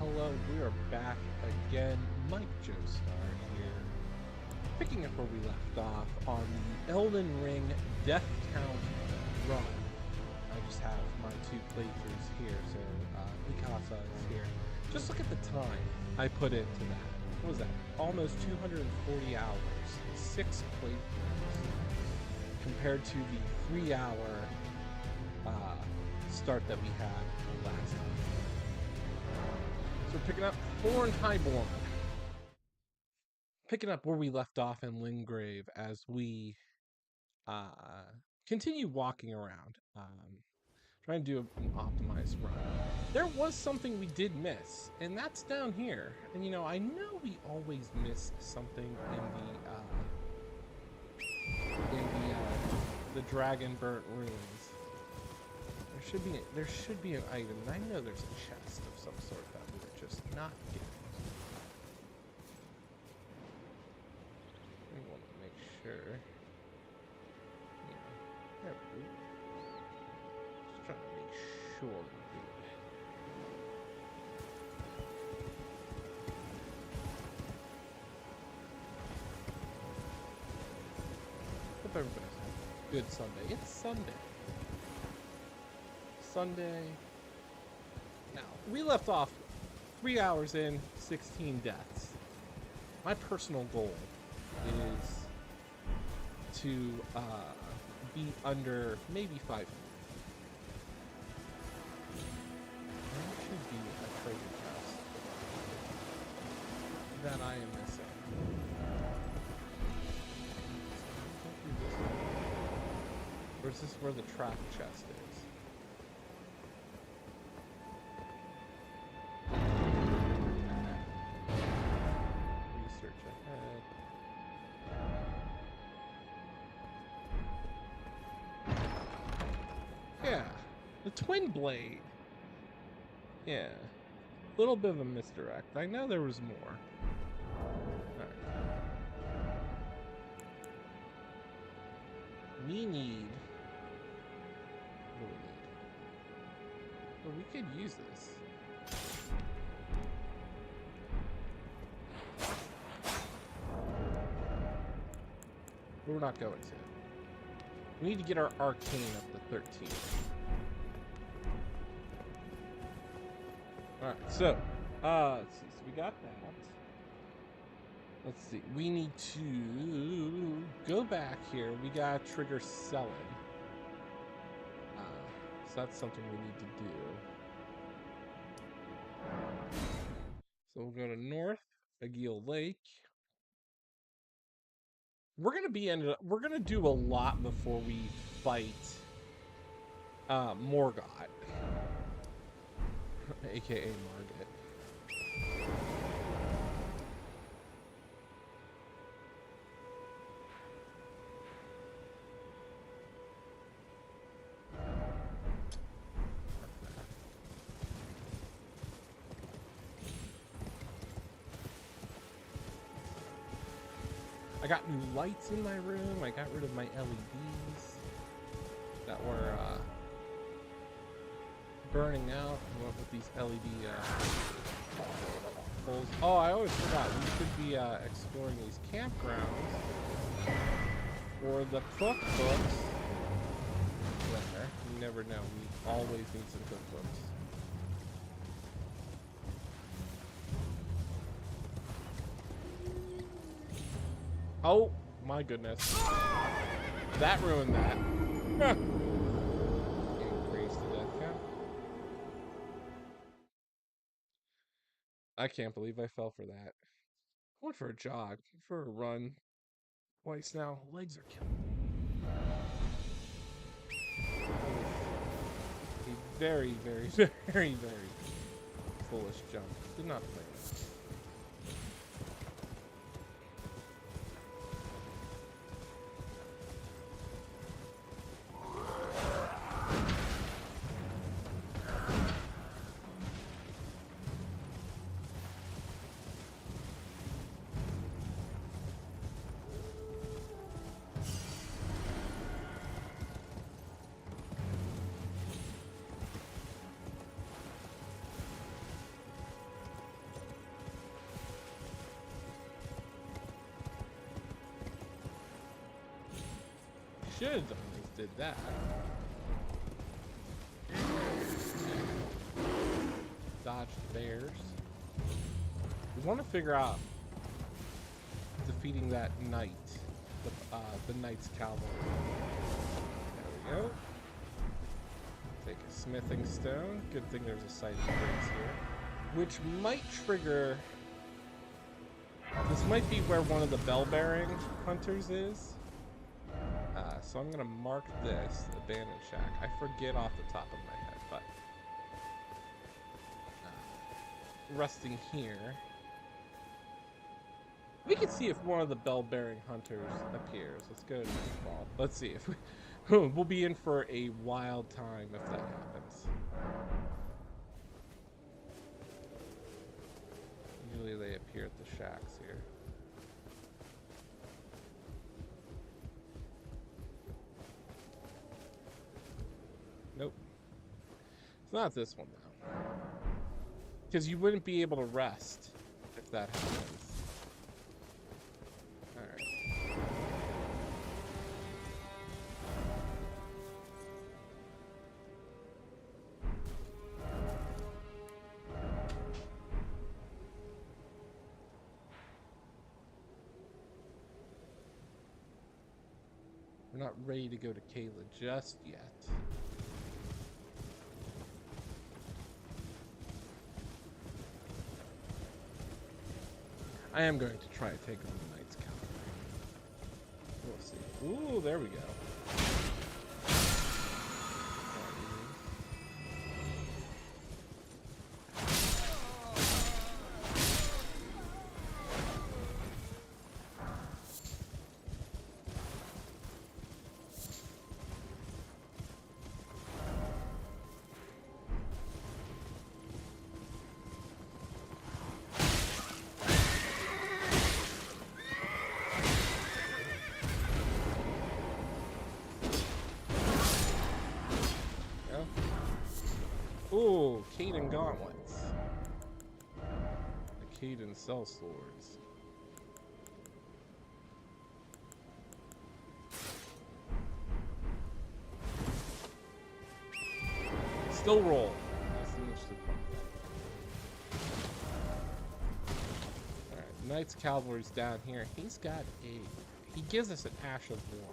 hello, we are back again. Mike Joestar here, picking up where we left off on the Elden Ring Death Count run. I just have my two playthroughs here, so Mikasa is here. Just look at the time I put into that. What was that? Almost 240 hours, 6 playthroughs, compared to the 3-hour start that we had last time. So we're picking up Thorn Highborn. Picking up where we left off in Lingrave as we continue walking around, trying to do an optimized run. There was something we did miss, and that's down here. And you know, I know we always miss something in the Dragon Burnt Ruins. There should be an item, and I know there's a chest of some sort that we were just not getting. I want to make sure. Yeah, just trying to make sure we're good. Hope everybody's having a good Sunday. It's Sunday. Now, we left off 3 hours in, 16 deaths. My personal goal is to be under maybe 500. There should be a treasure chest that I am missing. Or is this where the trap chest is? Research ahead. Yeah, the twin blade. Yeah, a little bit of a misdirect. I know there was more. Alright. We need... What do we need? Well, we could use this. But we're not going to. We need to get our arcane up to 13. Alright, so, let's see. So we got that. Let's see. We need to go back here. We gotta trigger selling. So that's something we need to do. So we'll go to North, Aguil Lake. We're gonna do a lot before we fight Morgoth, aka Margit. I got new lights in my room. I got rid of my LEDs that were burning out. I went with these LED poles. Oh, I always forgot. We should be exploring these campgrounds or the cookbooks. There, you never know. We always need some cookbooks. Oh my goodness. That ruined that. Increase the death count. I can't believe I fell for that. I went for a jog, for a run. Twice now. Legs are killing me. That was a very, very, very, very foolish jump. Did not play that. should have done is did that. Dodge the bears. We want to figure out defeating that knight, the knight's cavalry. There we go. Take a smithing stone. Good thing there's a site of grace here, which might trigger. This might be where one of the bell-bearing hunters is. So I'm gonna mark this abandoned shack. I forget off the top of my head, but resting here. We can see if one of the bell-bearing hunters appears. Let's go to nightfall. Let's see if we'll be in for a wild time if that happens. Usually they appear at the shacks here. Nope. It's not this one though. Because you wouldn't be able to rest if that happens. Alright. We're not ready to go to Kayla just yet. I am going to try to take on the Knight's Cavalry. We'll see. Ooh, there we go. Ooh, Caden gauntlets. The Caden cell swords. Still roll. That's the interesting part. Alright, Knight's Cavalry's down here. He's got a... He gives us an Ash of War.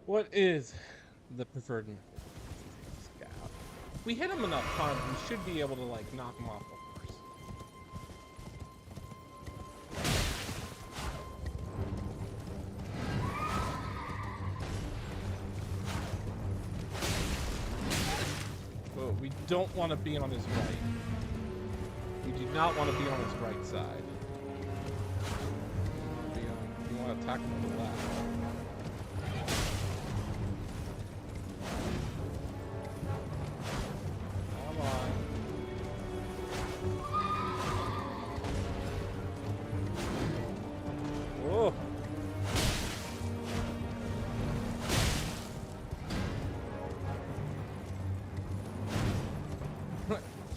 What is the preferred method? If we hit him enough times, we should be able to, like, knock him off the horse. But we don't want to be on his right. We do not want to be on his right side. We want to attack him on the left.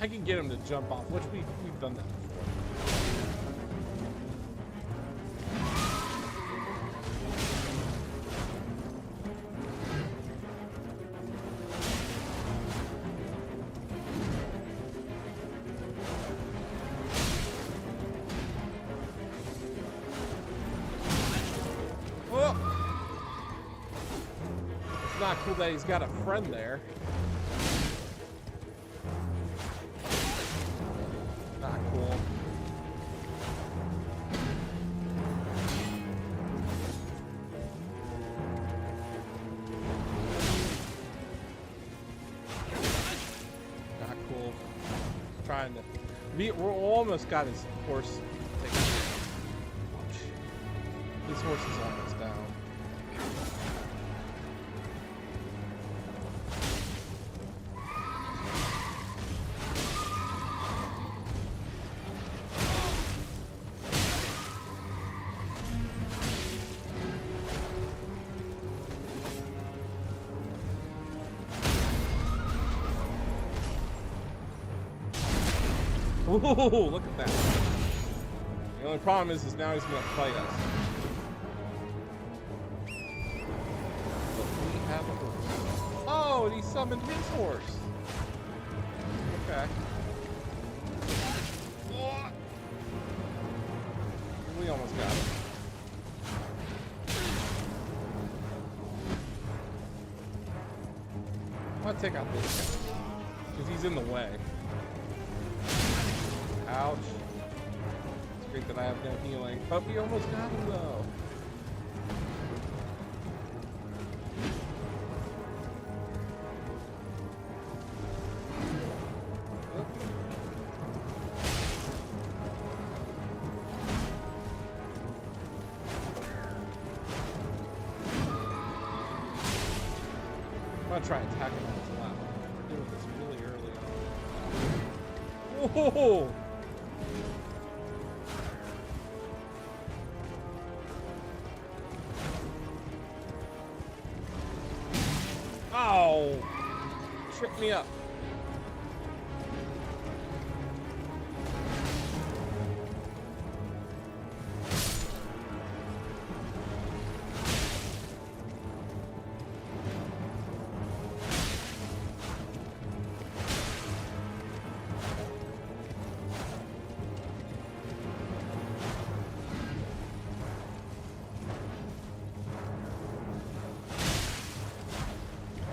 I can get him to jump off, which we've done that before. Oh! It's not cool that he's got a friend there. We're almost got his horse taken. This horse is almost down. Ooh, look at that. The only problem is now he's gonna fight us. But we have a horse. Oh, and he summoned his horse. Okay. We almost got him. I'm gonna take out this guy, because he's in the way. Ouch. It's great that I have no healing. But we almost got him though. I'm gonna try attacking him as well. We're doing this really early on. Whoa! Oh! Tripped me up.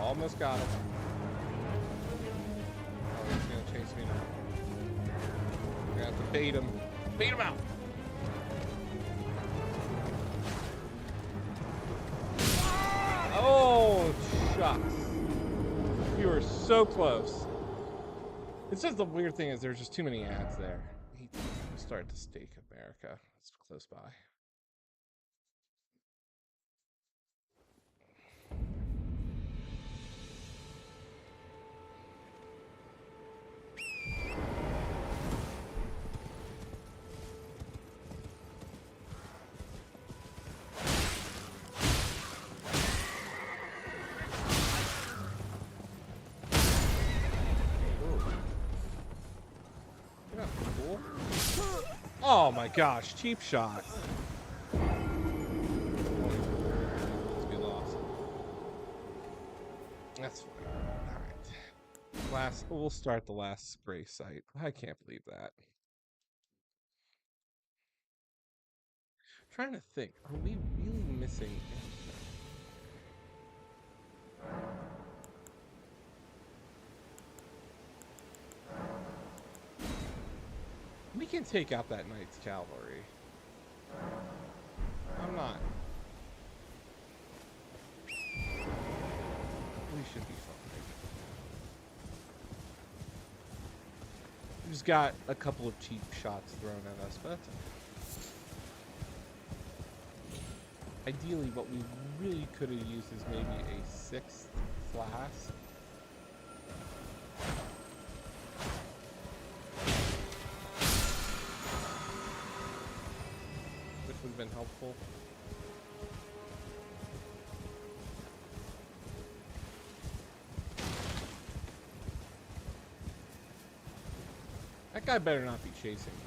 Almost got him. Oh, he's gonna chase me now. We're gonna have to bait him. Bait him out! Oh, shucks. You were so close. It's just the weird thing is there's just too many ads there. He started to stake America. It's close by. Oh my gosh, cheap shot. Let's be lost. That's fine. Alright. We'll start the last spray site. I can't believe that. I'm trying to think, are we really missing anything? We can take out that knight's cavalry. I'm not. We should be fine. We just got a couple of cheap shots thrown at us, but that's okay. Ideally, what we really could have used is maybe a 6th flask. Would have been helpful. That guy better not be chasing them.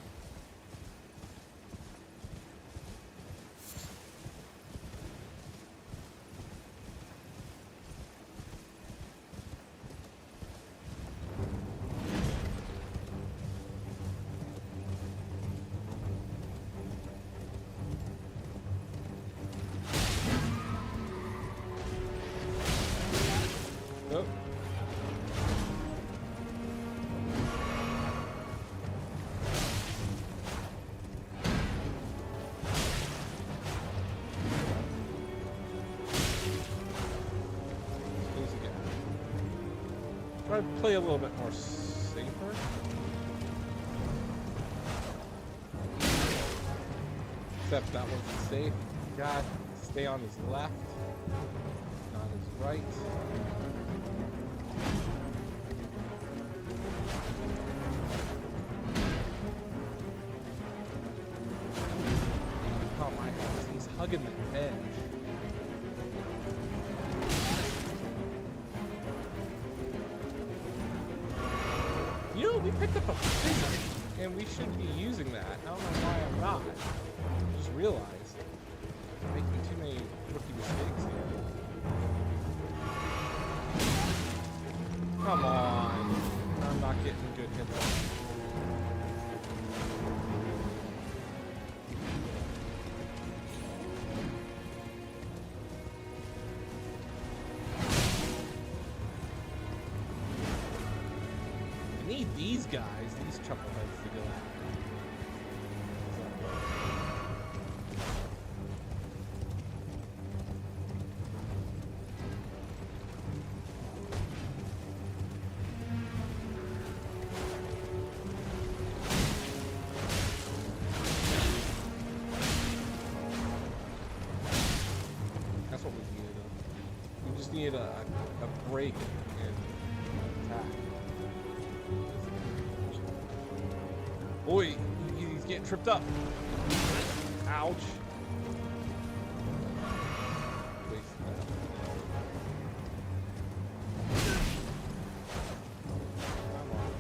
Try to play a little bit more safer. Except that wasn't safe. God, stay on his left, not his right. Oh my gosh, he's hugging the edge. You know, we picked up a physic, and we should be using that. I don't know why I'm not. I just realized I'm making too many rookie mistakes here. Come on. I'm not getting good hits. I need these guys, these chuckleheads to go at. That's what we needed. We just needed a break and attack. Boy, he's getting tripped up. Ouch. Waste that. Come on.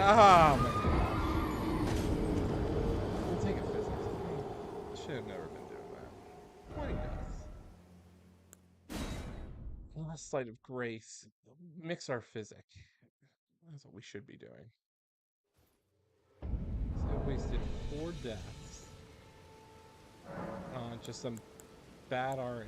Ah, man. We'll take a physics. Should have never been doing that. 20 deaths. Last sight of grace. Mix our physic. That's what we should be doing. So I wasted 4 deaths on just some bad RNG.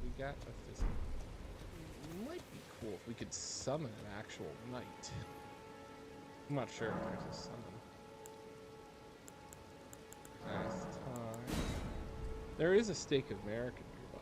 We got a physic. It might be cool if we could summon an actual knight. I'm not sure if there's a summon. Last time. There is a stake of American nearby.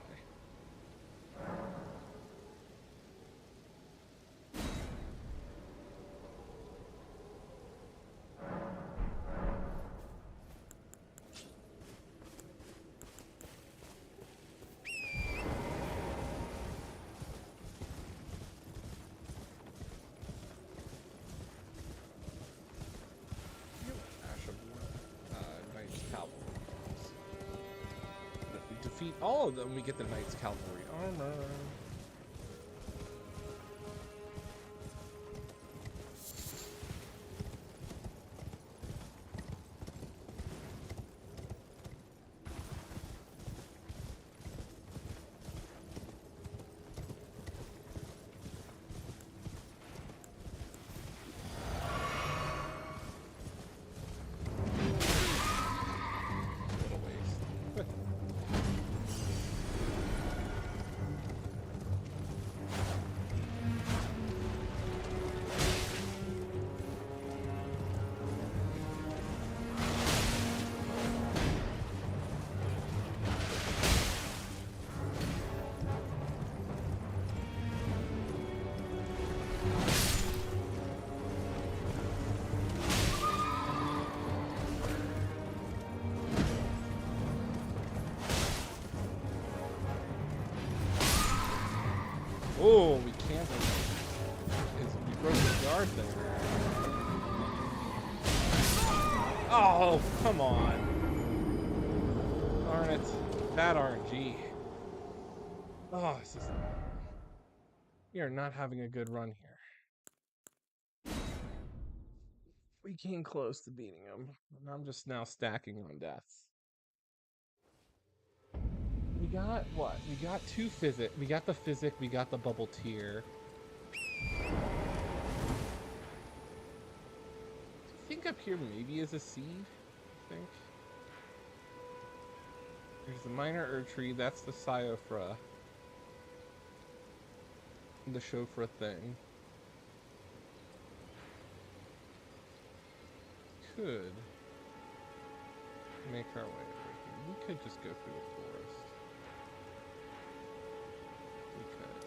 Knight's Cavalry. But if we defeat all of them, we get the Knight's Cavalry armor. Oh, we can't. We broke the guard there. Oh, come on. Darn it. Bad RNG. Oh, this is... We are not having a good run here. We came close to beating him. And I'm just now stacking on deaths. We got what? We got 2 physic. We got the physic. We got the bubble tier. I think up here maybe is a seed. I think. There's the minor Erdtree, that's the Siofra. The Shofra thing. Could make our way over here. We could just go through the forest. We could.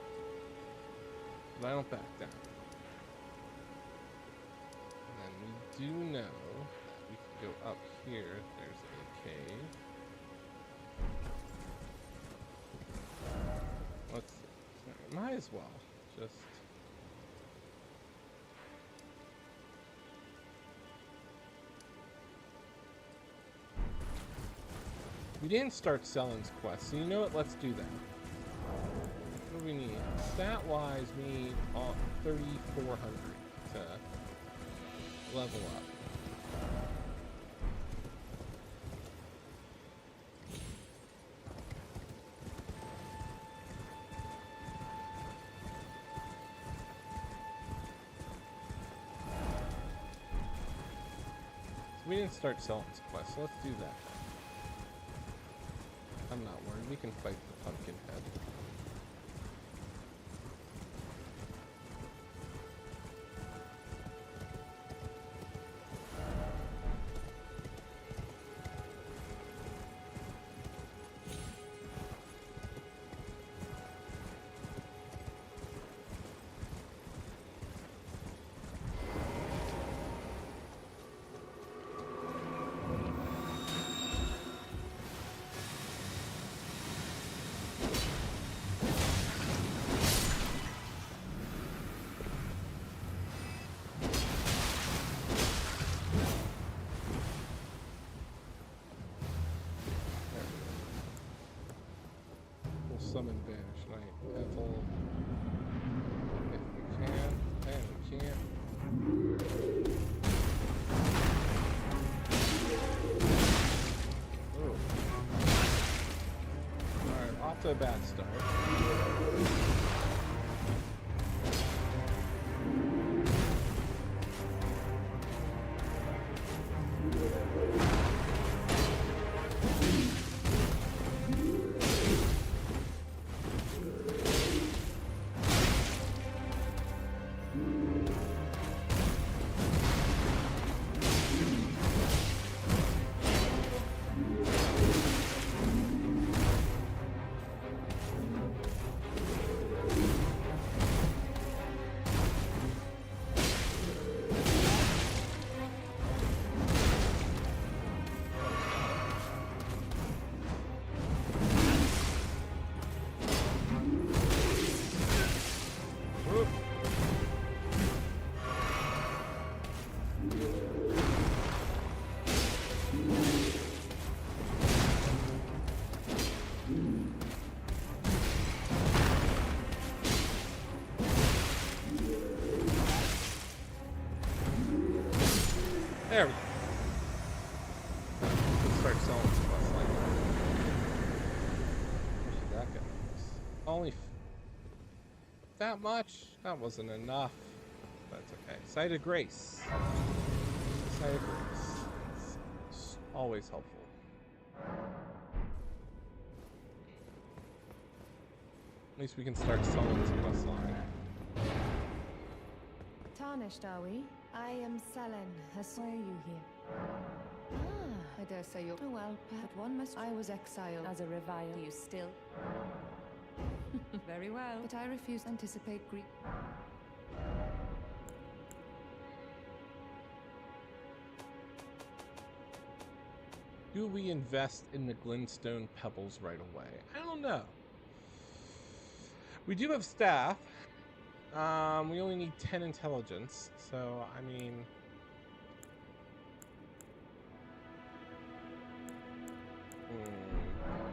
But I don't back down. And then we do know that we can go up here. There's a cave. Let's see. Might as well. Just... We didn't start Sellen's quest, so you know what? Let's do that. What do we need? Stat-wise, we need 3,400 to level up. So we didn't start Sellen's quest, so let's do that. I'm not worried. We can fight the pumpkin head. Summon Banish Knight. Ethel. If we can. And we can't. Ooh. Alright, off to a bad start. There we go. Let's start selling stuff like that. Where should that go? Only that much? That wasn't enough. That's okay. Sight of Grace. Sight of Grace. It's always helpful. At least we can start selling some quest line. Tarnished, are we? I am Selen. I saw you here. Ah, I dare say you're... Oh well, but one must... I was exiled as a revile. You still? Very well. But I refuse to anticipate grief. Do we invest in the glintstone pebbles right away? I don't know. We do have staff. We only need 10 intelligence, so I mean...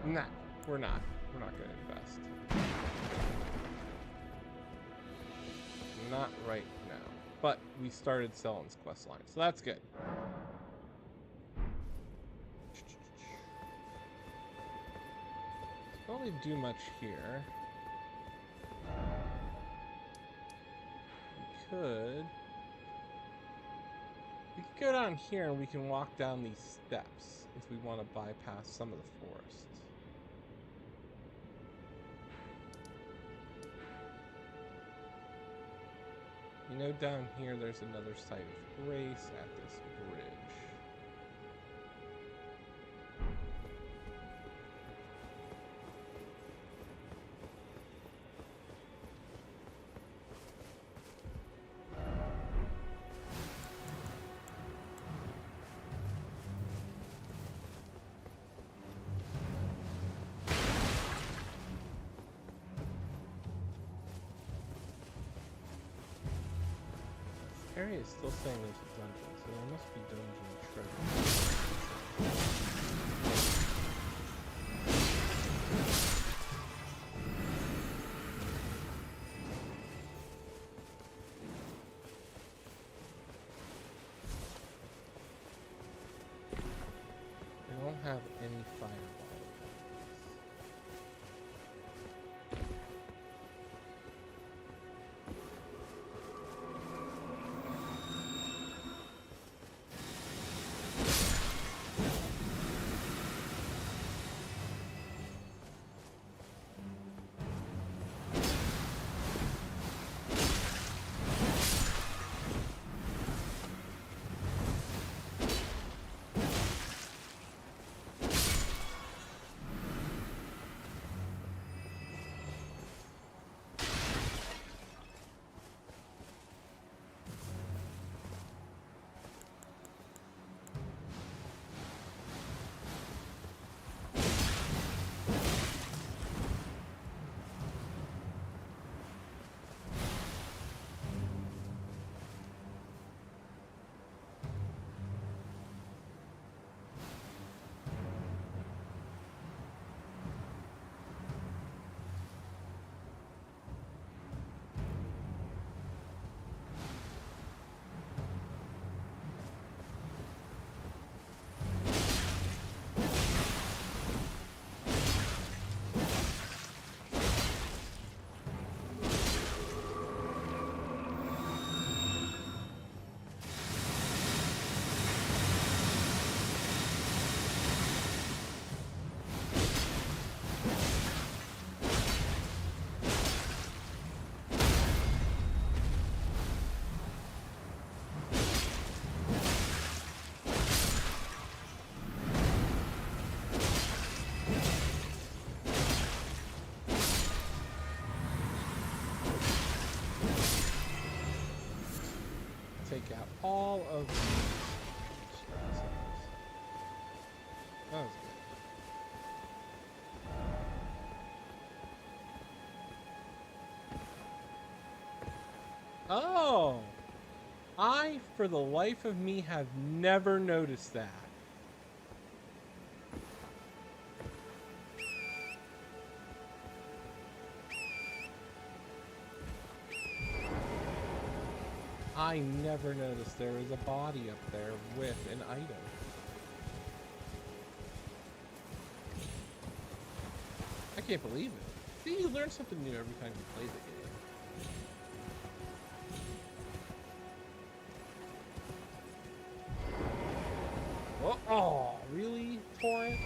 Nah, we're not. We're not going to invest. Not right now. But we started Sellen's quest line, so that's good. Don't really do much here. We could go down here and we can walk down these steps if we want to bypass some of the forest. I know down here there's another site of grace at this bridge. This area is still saying there's a dungeon, so there must be dungeon treasure. I don't have any fireball. Take out all of these strats. That was good. Oh! I, for the life of me, have never noticed that. I never noticed there was a body up there with an item. I can't believe it. See, you learn something new every time you play the game. Oh, really, Torrent?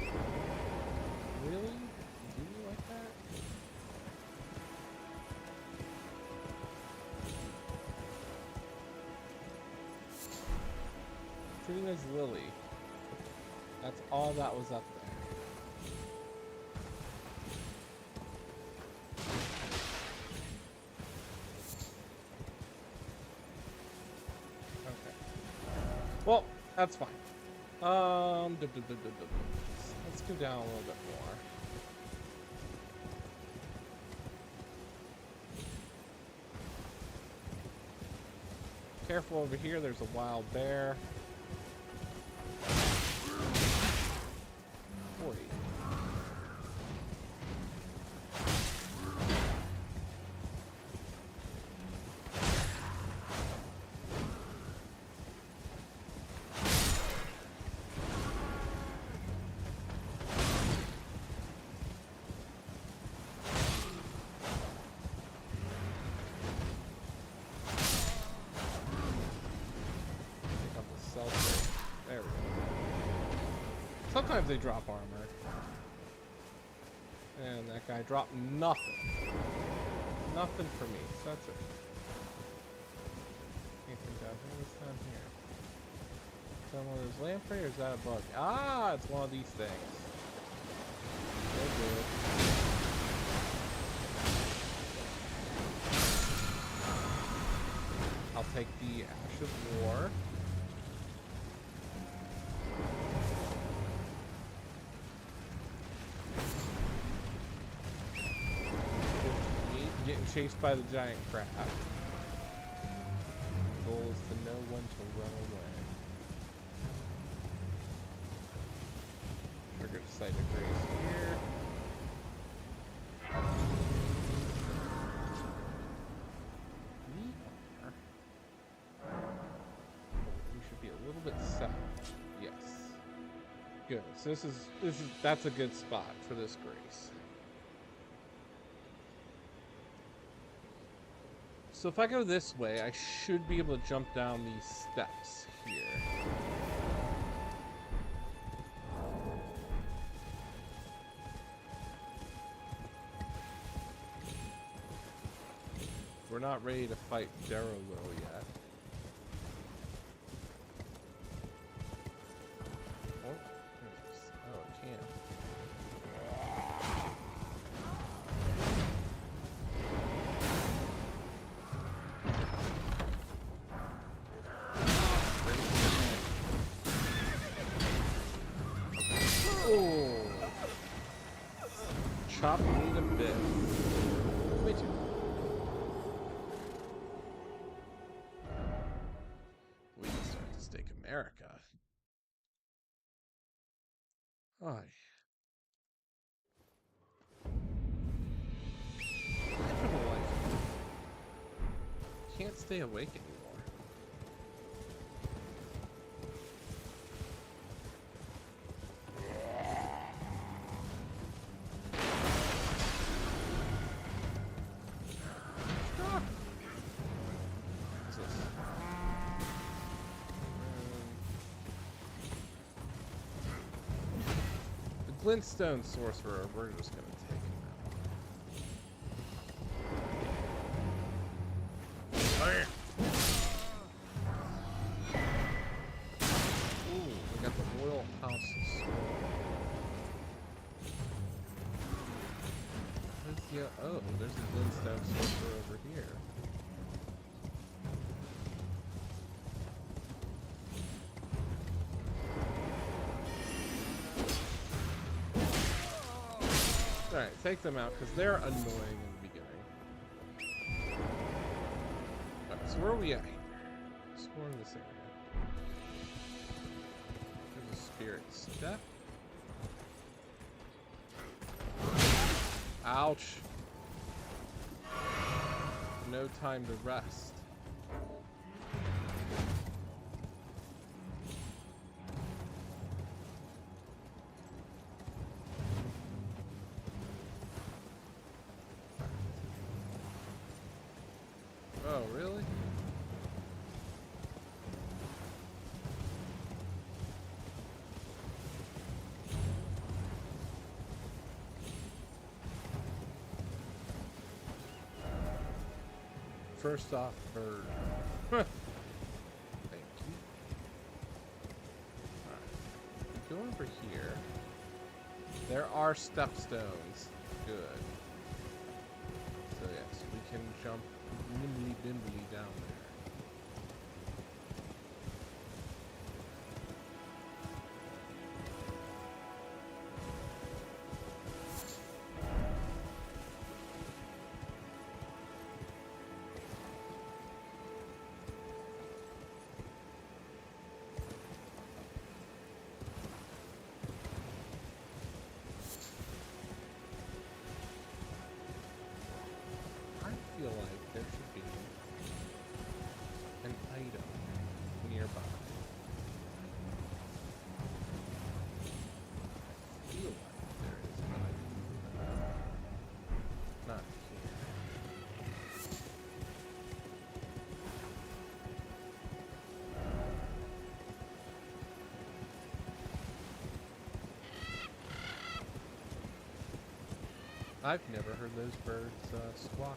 Really? You do me like that? Trina's Lily. That's all that was up there. Okay. Well, that's fine. Let's go down a little bit more. Careful over here, there's a wild bear. 40. There we go. Sometimes they drop armor. And that guy dropped nothing. Nothing for me, so that's it. What's down here? Is that one of those lamprey or is that a bug? Ah, it's one of these things. So good. I'll take the Ash of War. Getting chased by the giant crab. The goal is to know when to run away. Trigger Site of Grace here. We should be a little bit south. Yes. Good. So that's a good spot for this grace. So if I go this way, I should be able to jump down these steps here. We're not ready to fight Darrow yet. Oh, it can. Oh! Chop me to bits. Me too. We can start to stake America. Aye. Miserable life. Can't stay awake anymore. Glintstone Sorcerer, we're just gonna take him out. Ooh, we got the Royal House Scroll. Oh, there's the Glintstone Sorcerer over here. Alright, take them out, because they're annoying in the beginning. Alright, so where are we at here? Exploring this area. There's a spirit step. Ouch! No time to rest. Oh, really? First off, bird. Thank you. Alright. Go over here. There are stepstones. Good. So yes, we can jump nimbly bimbly down there. I feel like there should be an item nearby. I feel like there is an item. Not here. I've never heard those birds squawk before.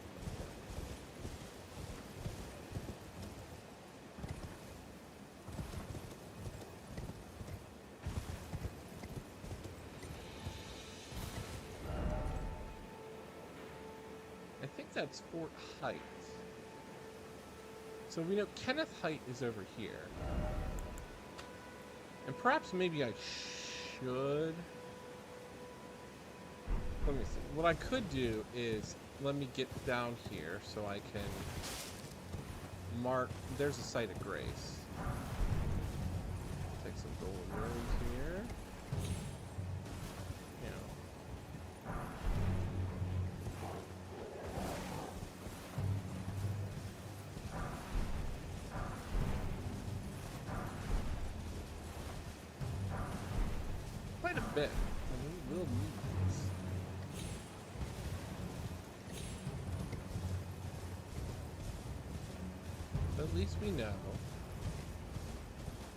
that's Fort Height. So we know Kenneth Height is over here. And perhaps maybe I should... Let me see. What I could do is let me get down here so I can mark... There's a site of grace. Take some golden roses here. You know. Quite a bit. And we will need this. But at least we know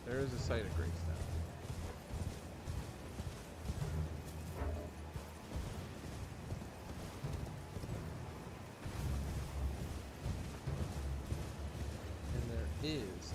there is a site of grace now. And there is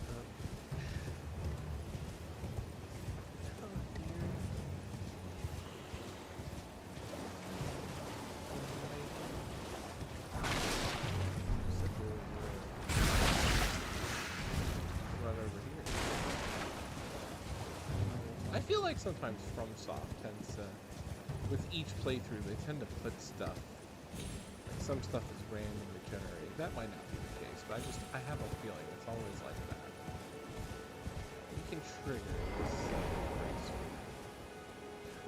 I feel like sometimes FromSoft tends to, with each playthrough, they tend to put stuff, like some stuff is randomly generated. That might not be the case, but I have a feeling it's always like that. We can trigger this grace.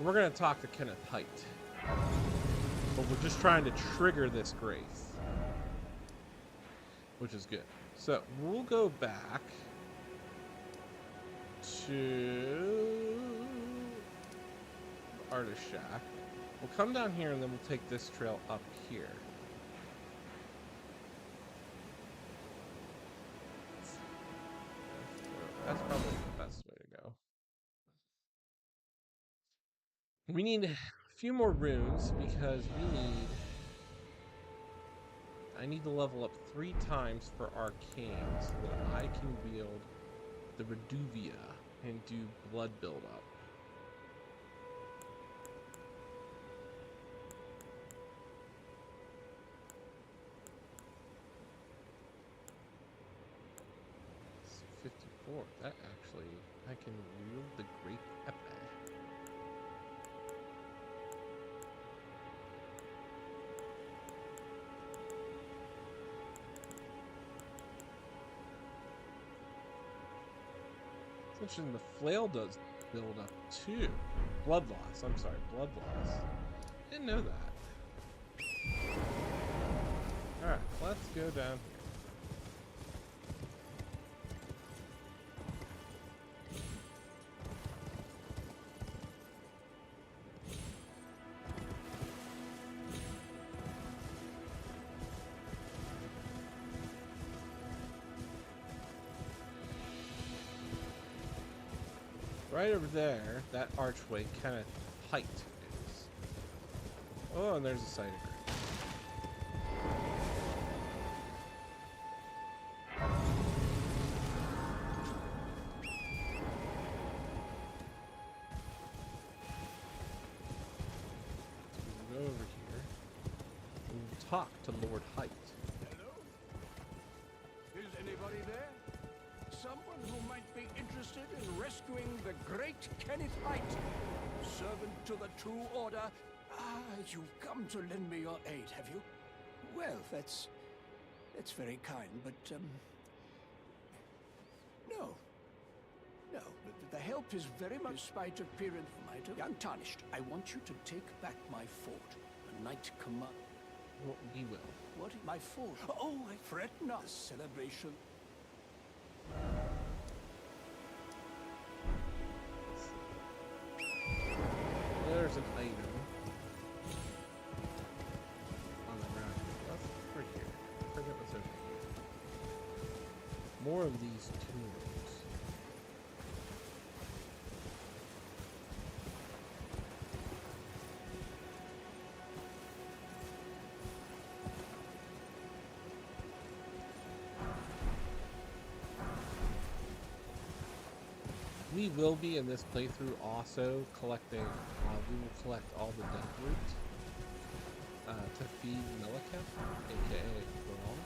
We're going to talk to Kenneth Height, but we're just trying to trigger this grace, which is good. So we'll go back to Artist Shack. We'll come down here and then we'll take this trail up here. That's probably the best way to go. We need a few more runes because I need to level up 3 times for Arcane so that I can wield the Reduvia and do blood buildup. It's 54. That actually, I can wield the Great Epee. Interesting, the flail does build up too. Blood loss, I'm sorry, blood loss. Didn't know that. Alright, let's go down here. Right over there, that archway kind of height is. Oh, and there's a site of grace. So we'll go over here and we'll talk to Lord Height. Hello? Is anybody there? Someone who might be interested in rescuing the great Kenneth Height, servant to the True Order. Ah, you've come to lend me your aid, have you? Well, that's very kind, but no. The help is very much despite appearance might have untarnished. I want you to take back my fort, the Knight Command. Well, we will. What? My fort? Oh, I fret not. The celebration. There's an item on the ground. That's right here. I forget what's over here. More of these tombs. We will be in this playthrough also collecting, we will collect all the death root. to feed Meliketh, aka Grom.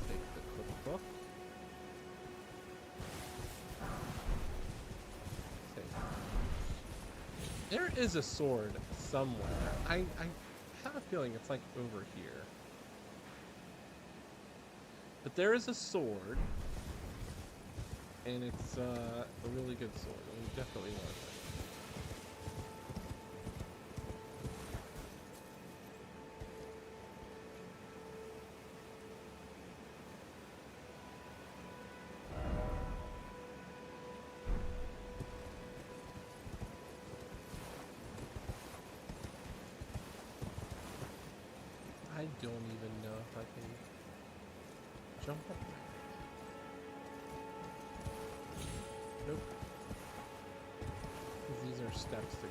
Take the cookbook. There is a sword somewhere. I have a feeling it's like over here. But there is a sword. And it's a really good sword. And we definitely want it. I don't even know if I can jump up there. Nope. These are steps to go.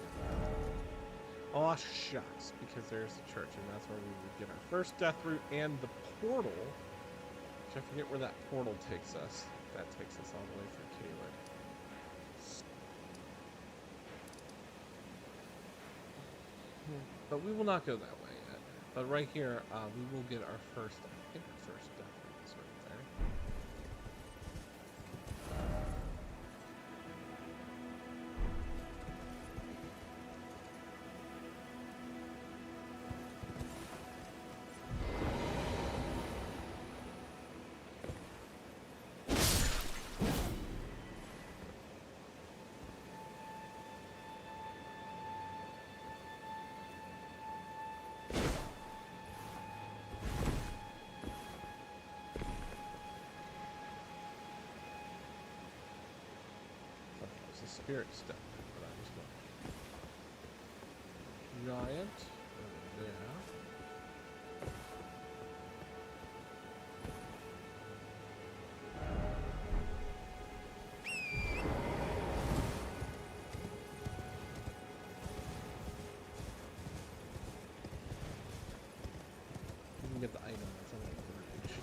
Oh, shucks, because there's the church, and that's where we would get our first death route and the portal. Which I forget where that portal takes us. That takes us all the way through Caelid. But we will not go that way yet. But right here, we will get our first, I think our first death route is right there. Spirit step, but I was not. Giant over there. You can get the item that's on the bridge.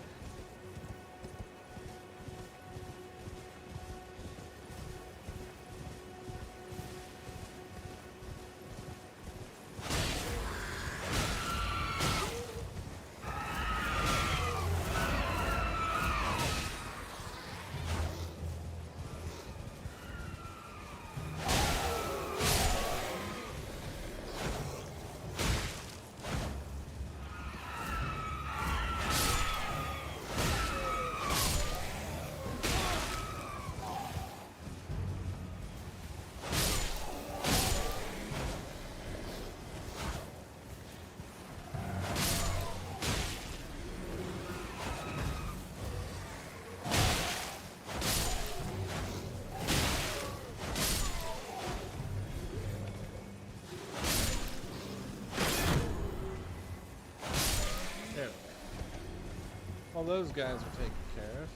Well, those guys are taken care of.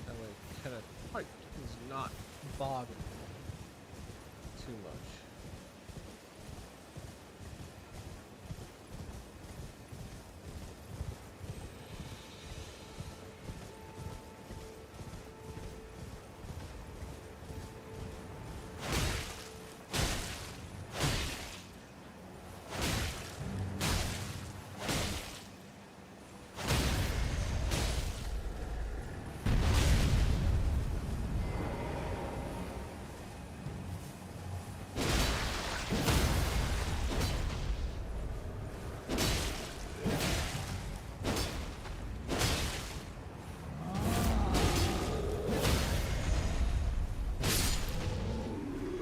That way, kind of fight is not bothering too much.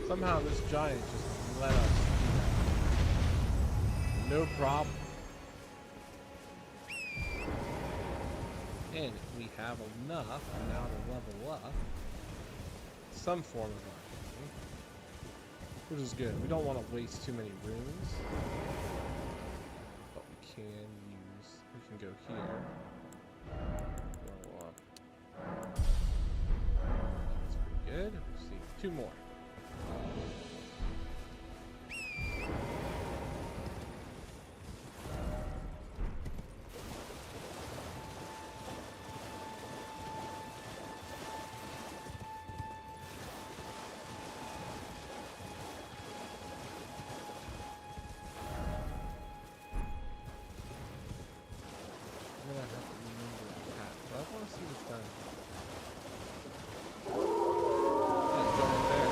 Somehow this giant just let us do that. No problem. And we have enough now to level up some form of arcane, which is good. We don't want to waste too many runes, but we can go here. Level up. That's pretty good. Let's see, 2 more. see what's done. Yeah, giant bear.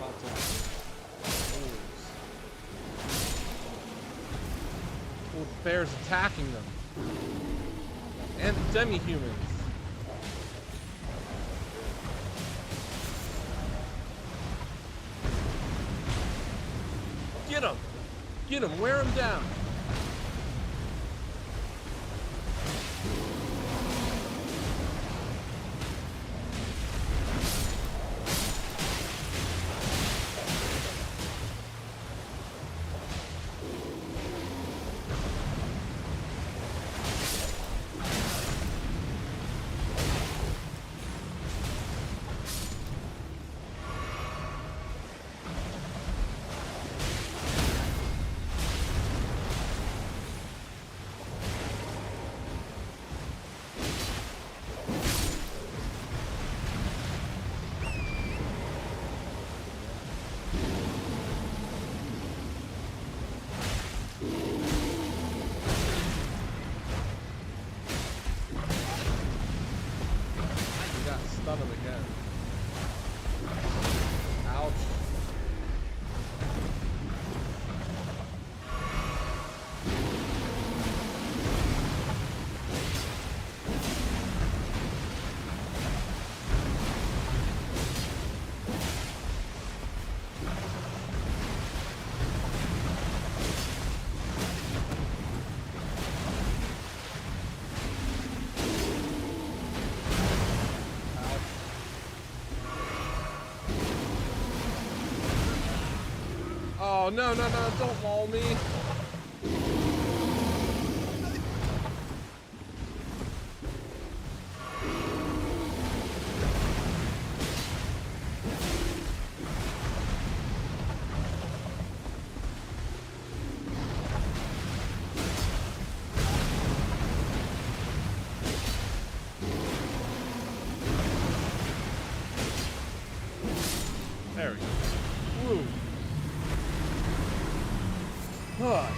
Lots of wolves. Oh, the bear's attacking them. And the demi-humans. Get him! Get him! Wear him down! Stun him again. Ouch. Oh, no, no, no, don't maul me. There we go. Woo. Huh. Oh,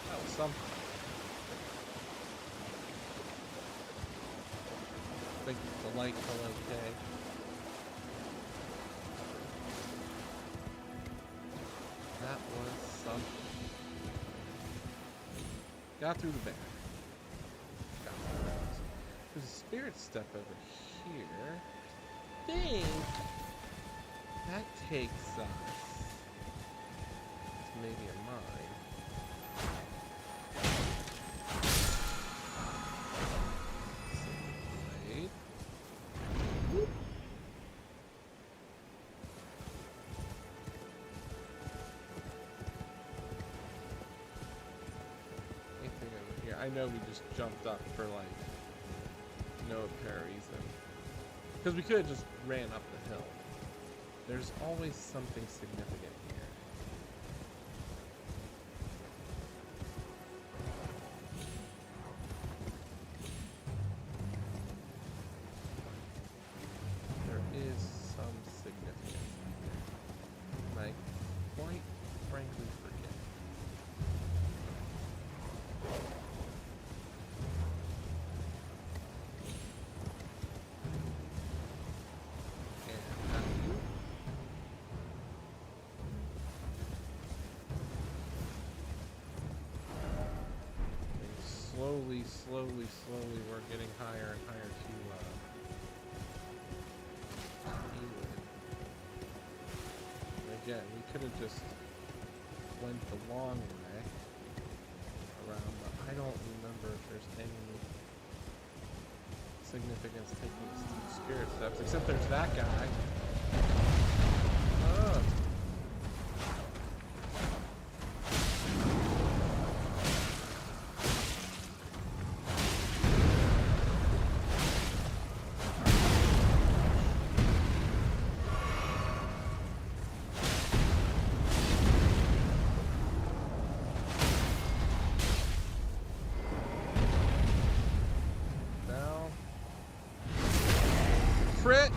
that was something. I think the light fell okay. That was something. Got through the bear. Got through the house. There's a spirit step over here. Think that takes us to maybe a mine. Right. Whoop. Anything over here? I know we just jumped up for like no apparent reason. Because we could have just ran up the hill. There's always something significant here. There is some significance here. And I quite frankly forget. Slowly, we're getting higher and higher to England. And again, we could have just went the long way around, but I don't remember if there's any significance taking us to the spirit steps, except there's that guy. Oh. Crit.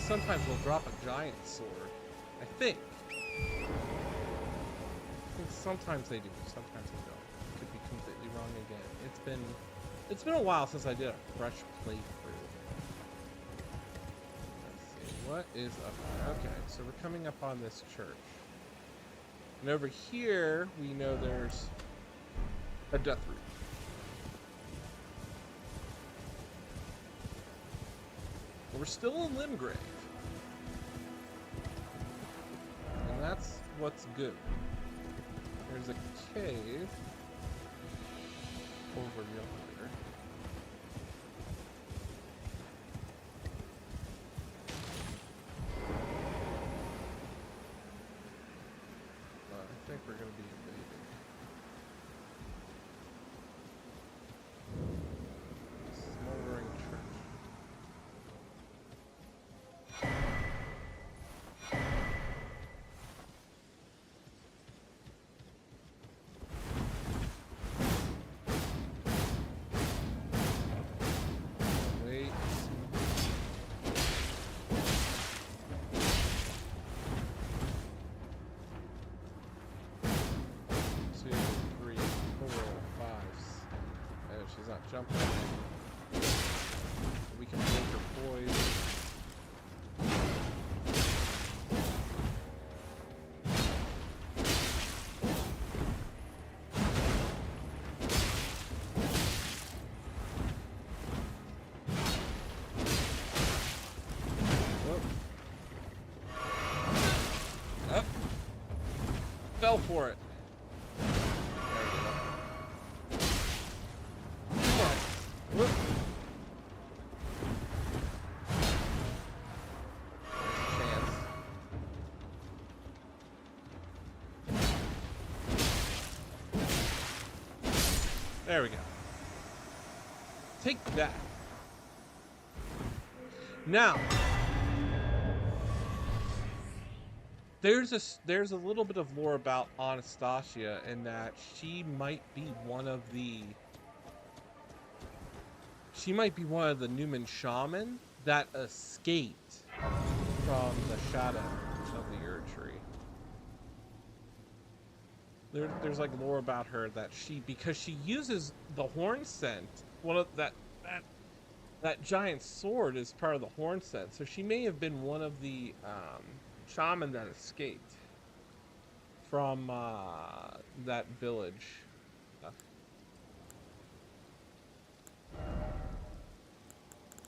sometimes they'll drop a giant sword. I think sometimes they do, sometimes they don't. Could be completely wrong again. It's been a while since I did a fresh playthrough. Let's see, what is up here? Okay, so we're coming up on this church. And over here, we know there's a death root. We're still in Limgrave. And that's what's good. There's a cave over yonder. I think we're going to be invaded. Smoldering church. Wait. 2, 3, 4, 5. Oh, she's not jumping. We can break her poise. Up. Fell for it. Whoop. Chance. There we go. Take that. Now, there's a little bit of lore about Anastasia in that she might be one of the Newman shaman that escaped from the shadow of the Erd Tree. There's like lore about her that because she uses the horn scent, one of that giant sword is part of the horn scent, so she may have been one of the shaman that escaped from that village.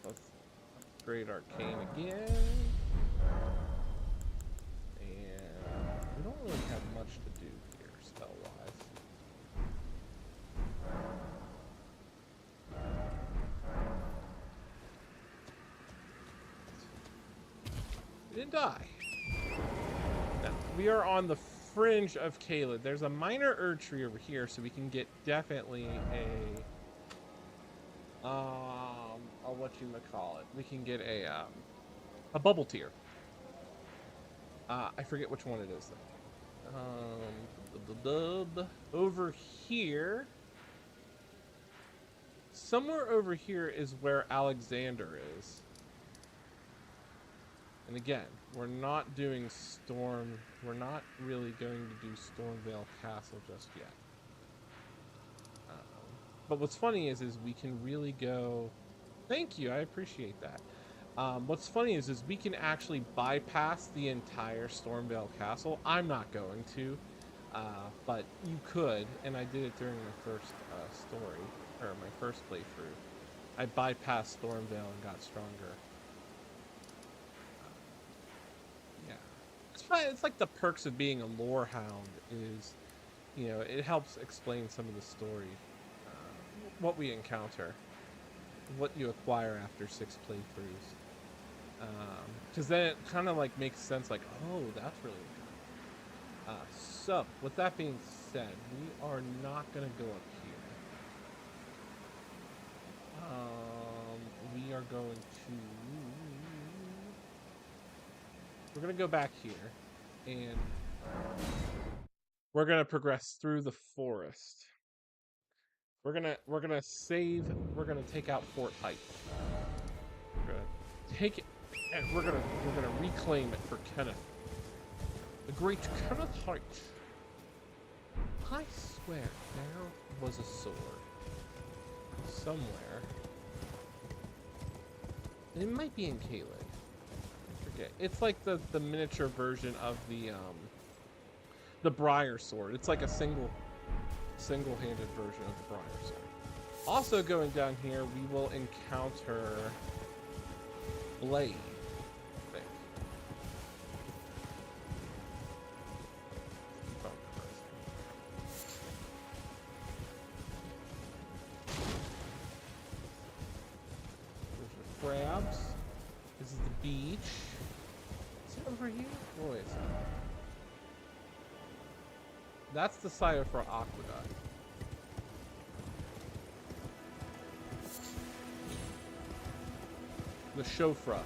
Let's upgrade arcane again. And we don't really have much to do here, spell-wise. We didn't die. Now, we are on the fringe of Caelid. There's a minor Erd Tree over here, so we can get definitely I'll what you call it. We can get a bubble tier. I forget which one it is though. Over here, somewhere over here is where Alexander is. And again, we're not doing Storm. We're not really going to do Stormvale Castle just yet. But what's funny is we can really go. Thank you, I appreciate that. What's funny is we can actually bypass the entire Stormvale Castle. I'm not going to, but you could, and I did it during my first story, or my first playthrough. I bypassed Stormvale and got stronger. Yeah, it's fine. It's like the perks of being a lore hound is, it helps explain some of the story, what we encounter, what you acquire after 6 playthroughs. Because then it kind of like makes sense, like, oh, that's really good. So, with that being said, we are not going to go up here. We are going to... We're going to go back here, and we're going to progress through the forest. We're gonna save. We're gonna take out Fort Pike. We're gonna take it. And we're gonna reclaim it for Kenneth. The great Kenneth Height. I swear there was a sword somewhere. And it might be in Caitlin. I forget. It's like the miniature version of the Briar sword. It's like a single-handed version of the Briar sword. Also going down here, we will encounter Blade. I think. There's the crabs. This is the beach. Is it over here? Oh, it's not. That's the Cypher Aqueduct. The Shofra.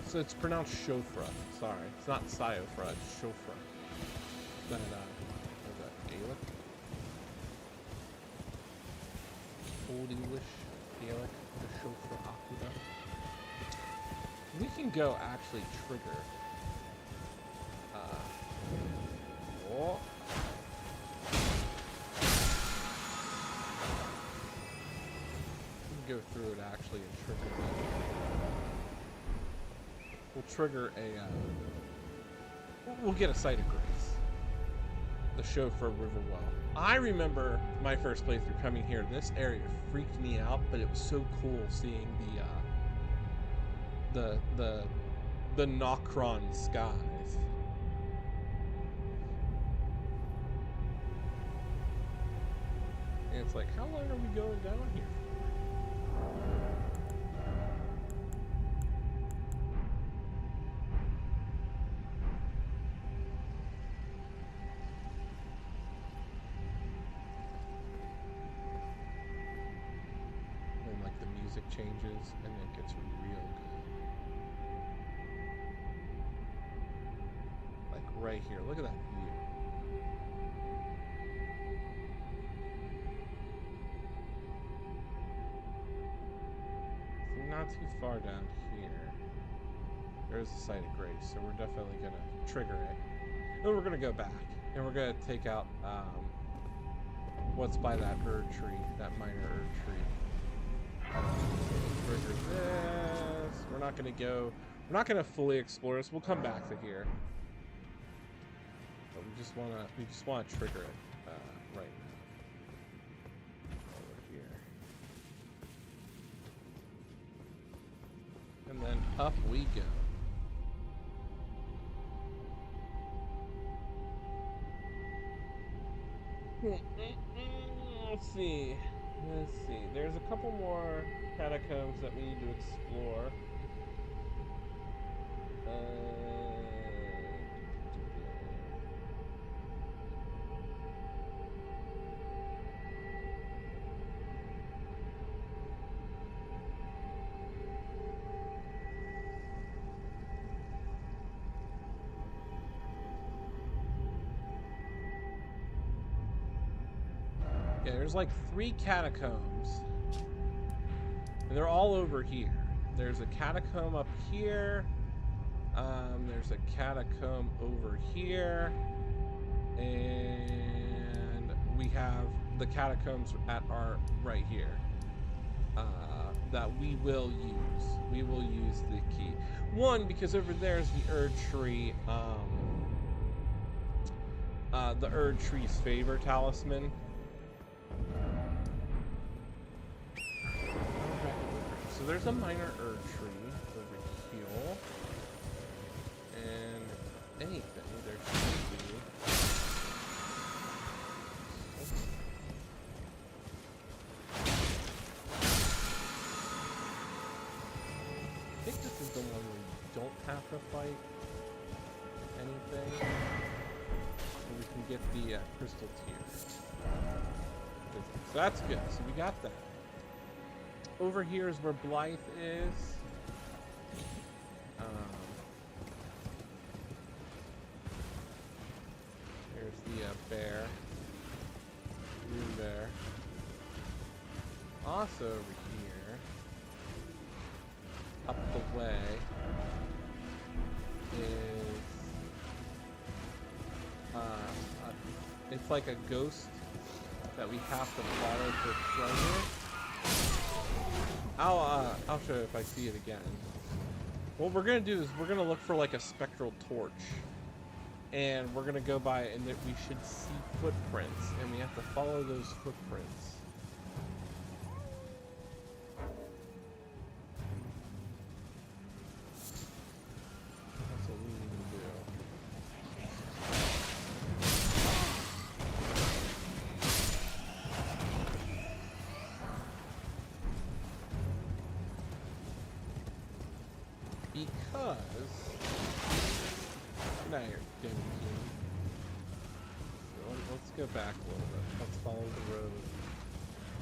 So it's pronounced Shofra. Sorry. It's not Cyofra, it's Shofra. Is that, what is that, Gaelic? Old English, Gaelic, the Shofra Aqueduct. We can go actually trigger. Oh. We can go through it actually and trigger it. We'll trigger a, we'll get a Site of Grace. The Shofra Riverwell. I remember my first playthrough coming here. This area freaked me out, but it was so cool seeing the Nokron skies. And it's like, how long are we going down here? And like the music changes and it gets real good. Like right here, look at that view. Not too far down here. There's a Site of Grace, so we're definitely gonna trigger it. Then we're gonna go back, and we're gonna take out what's by that Erd tree, that minor Erd tree. Trigger this. We're not gonna fully explore this. We'll come back to here, but we just wanna trigger it right now. And then up we go. Let's see. There's a couple more catacombs that we need to explore. Yeah, there's like 3 catacombs, and they're all over here. There's a catacomb up here, there's a catacomb over here, and we have the catacombs at our right here that we will use. We will use the key. One, because over there's the Erd tree, the Erd tree's favor talisman. So there's a minor Erd tree over here, and anything there should be. I think this is the one where you don't have to fight anything, and we can get the crystal tears. So that's good. So we got that. Over here is where Blythe is. There's the bear. Green bear. Also over here, up the way, is it's like a ghost that we have to follow for treasure. I'll show you if I see it again. What we're gonna do is we're gonna look for like a spectral torch, and we're gonna go by and that we should see footprints, and we have to follow those footprints. That's what we need to do. Because now you're getting me. So let's go back a little bit. Let's follow the road.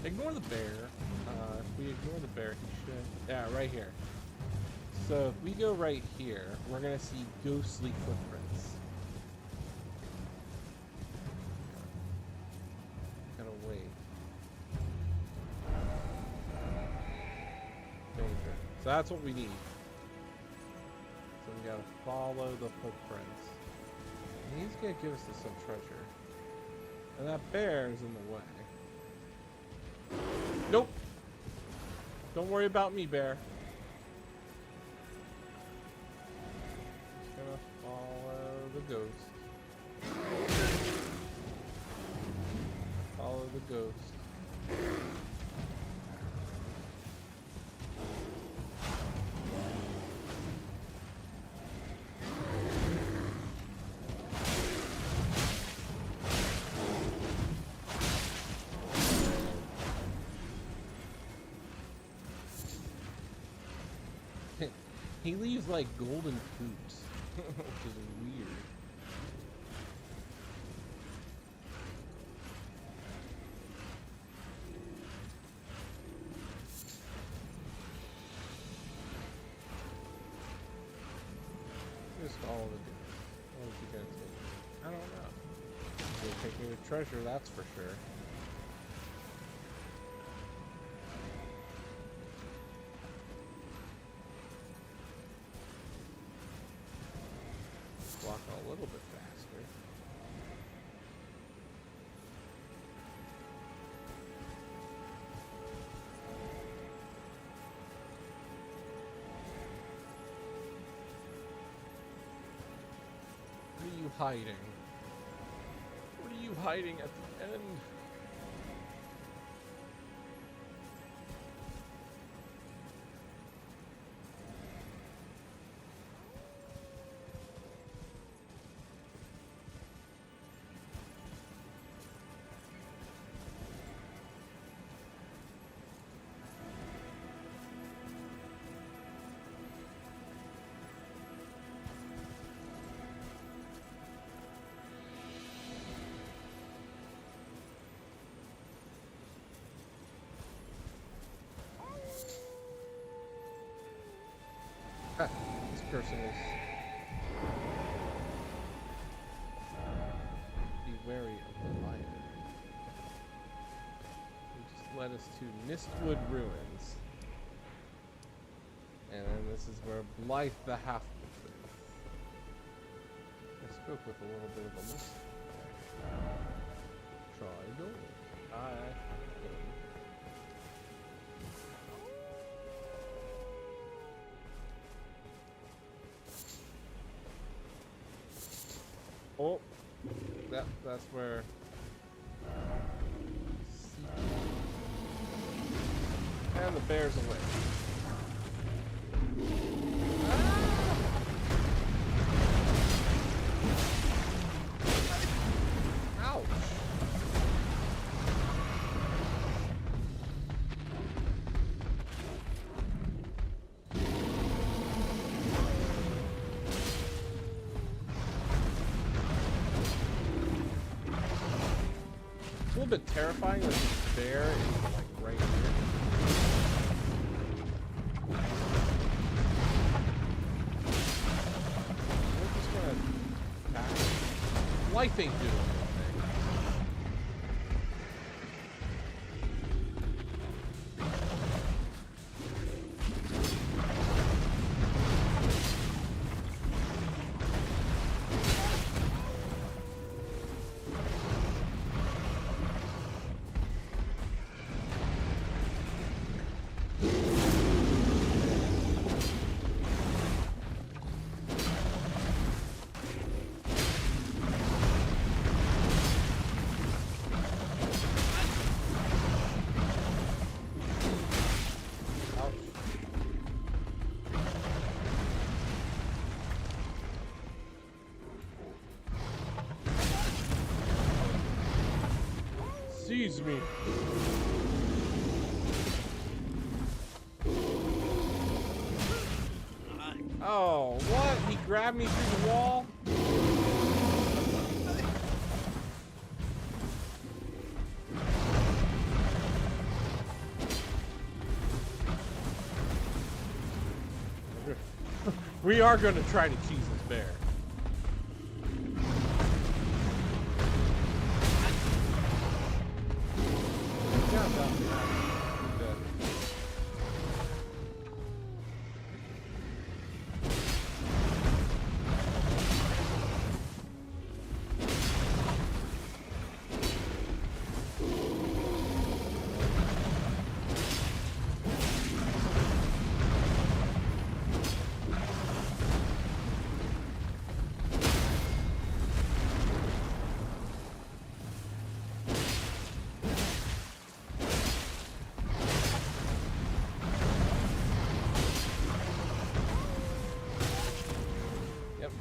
Ignore the bear. If we ignore the bear, he should. Yeah, right here. So if we go right here, we're gonna see ghostly footprints. Gotta wait. Danger. So that's what we need. So we gotta follow the footprints. And he's gonna give us some treasure. And that bear is in the way. Nope. Don't worry about me, bear. Just gonna follow the ghost. Follow the ghost. He leaves like golden poops, which is weird. Just follow the dude. What is he gonna take? I don't know. He's gonna take me to treasure, that's for sure. Walk a little bit faster. What are you hiding? What are you hiding at the end? This person is... Be wary of the lion. He just led us to Mistwood Ruins. And then this is where Blythe the Half-Wolf is. I spoke with a little bit of a mist. Try going. Oh, that's where. And the bear's away. Ouch. It's a little bit terrifying that this bear is like right here. We're just gonna attack him. Life ain't doing anything. tease me. Oh, what? He grabbed me through the wall? We are going to try to cheese this bear.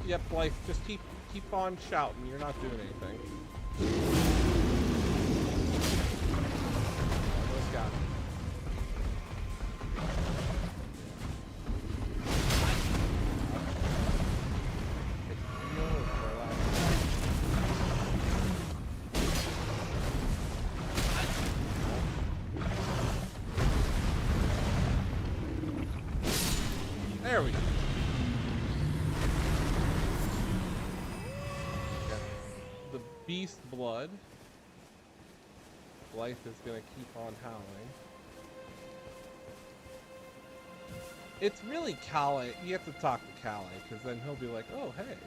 Yep, life. Just keep on shouting. You're not doing anything. Almost got it. There we go. Beast blood. Life is gonna keep on howling. It's really Calais. You have to talk to Calais, because then he'll be like, oh, hey.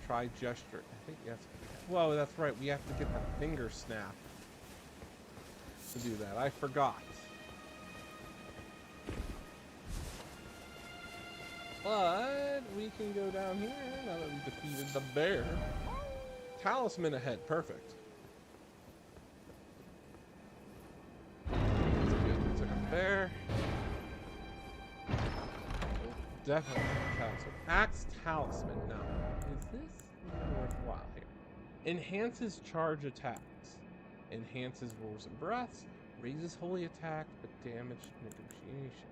Try gesture. I think yes. Whoa, that's right. We have to get the finger snap to do that. I forgot. But we can go down here now that we defeated the bear. Talisman ahead, perfect. That's good. We took a bear. We'll definitely take a talisman. Axe talisman. Now, is this worthwhile here? Enhances charge attacks. Enhances roars and breaths. Raises holy attack, but damage negotiation.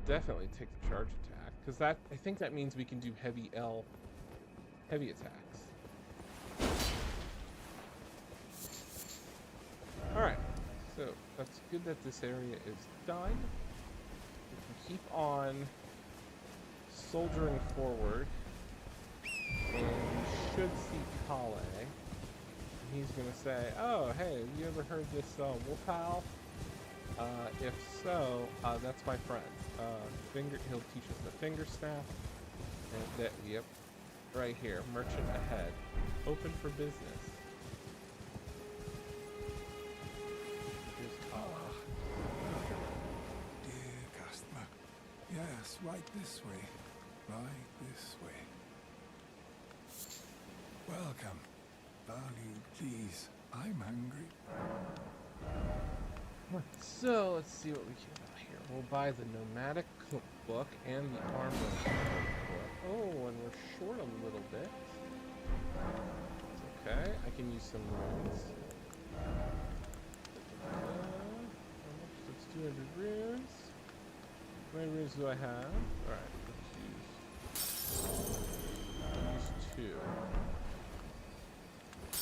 Definitely take the charge attack, because that I think that means we can do heavy attacks. Alright, so that's good that this area is done. We can keep on soldiering forward, and we should see Calais. He's gonna say, oh hey, you ever heard this wolf howl? If so, that's my friend. He'll teach us the finger snap. And that, yep, right here. Merchant ahead. Open for business. Here's Kala. Dear customer. Yes, right this way. Right this way. Welcome. Valued, please. I'm hungry. So, let's see what we can do here. We'll buy the nomadic cookbook and the armor cookbook. Oh, and we're short a little bit. It's okay. I can use some runes. It's 200 runes. How many runes do I have? Alright, let's use 2.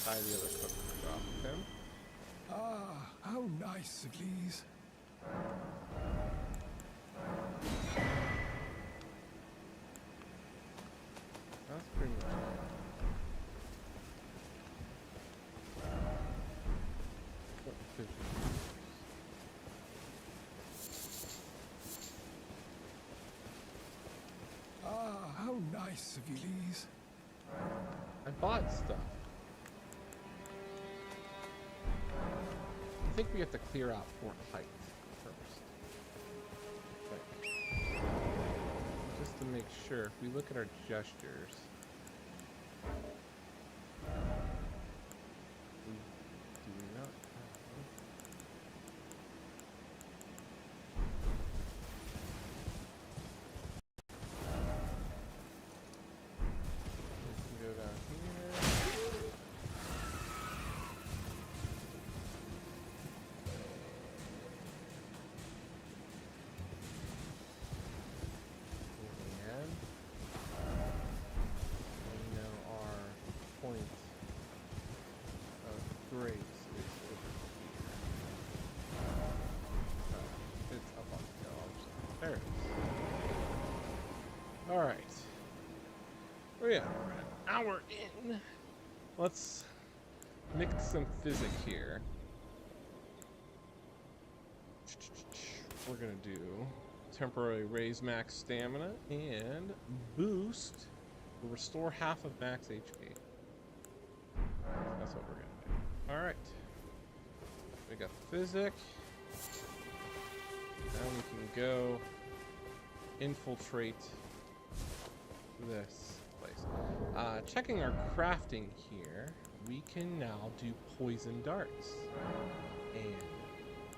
Buy the other cookbook off of him. Ah, how nice of these. That's pretty much it. Ah, how nice of you, Lise. I bought stuff. I think we have to clear out Fort Heights first. Just to make sure, if we look at our gestures, we do not have. We can go down here. Oh yeah, we're an hour in. Let's mix some physic here. We're gonna do temporary raise max stamina and boost or restore half of max HP. That's what we're gonna do. All right. We got physic. Now we can go infiltrate this place. Checking our crafting here, we can now do poison darts. And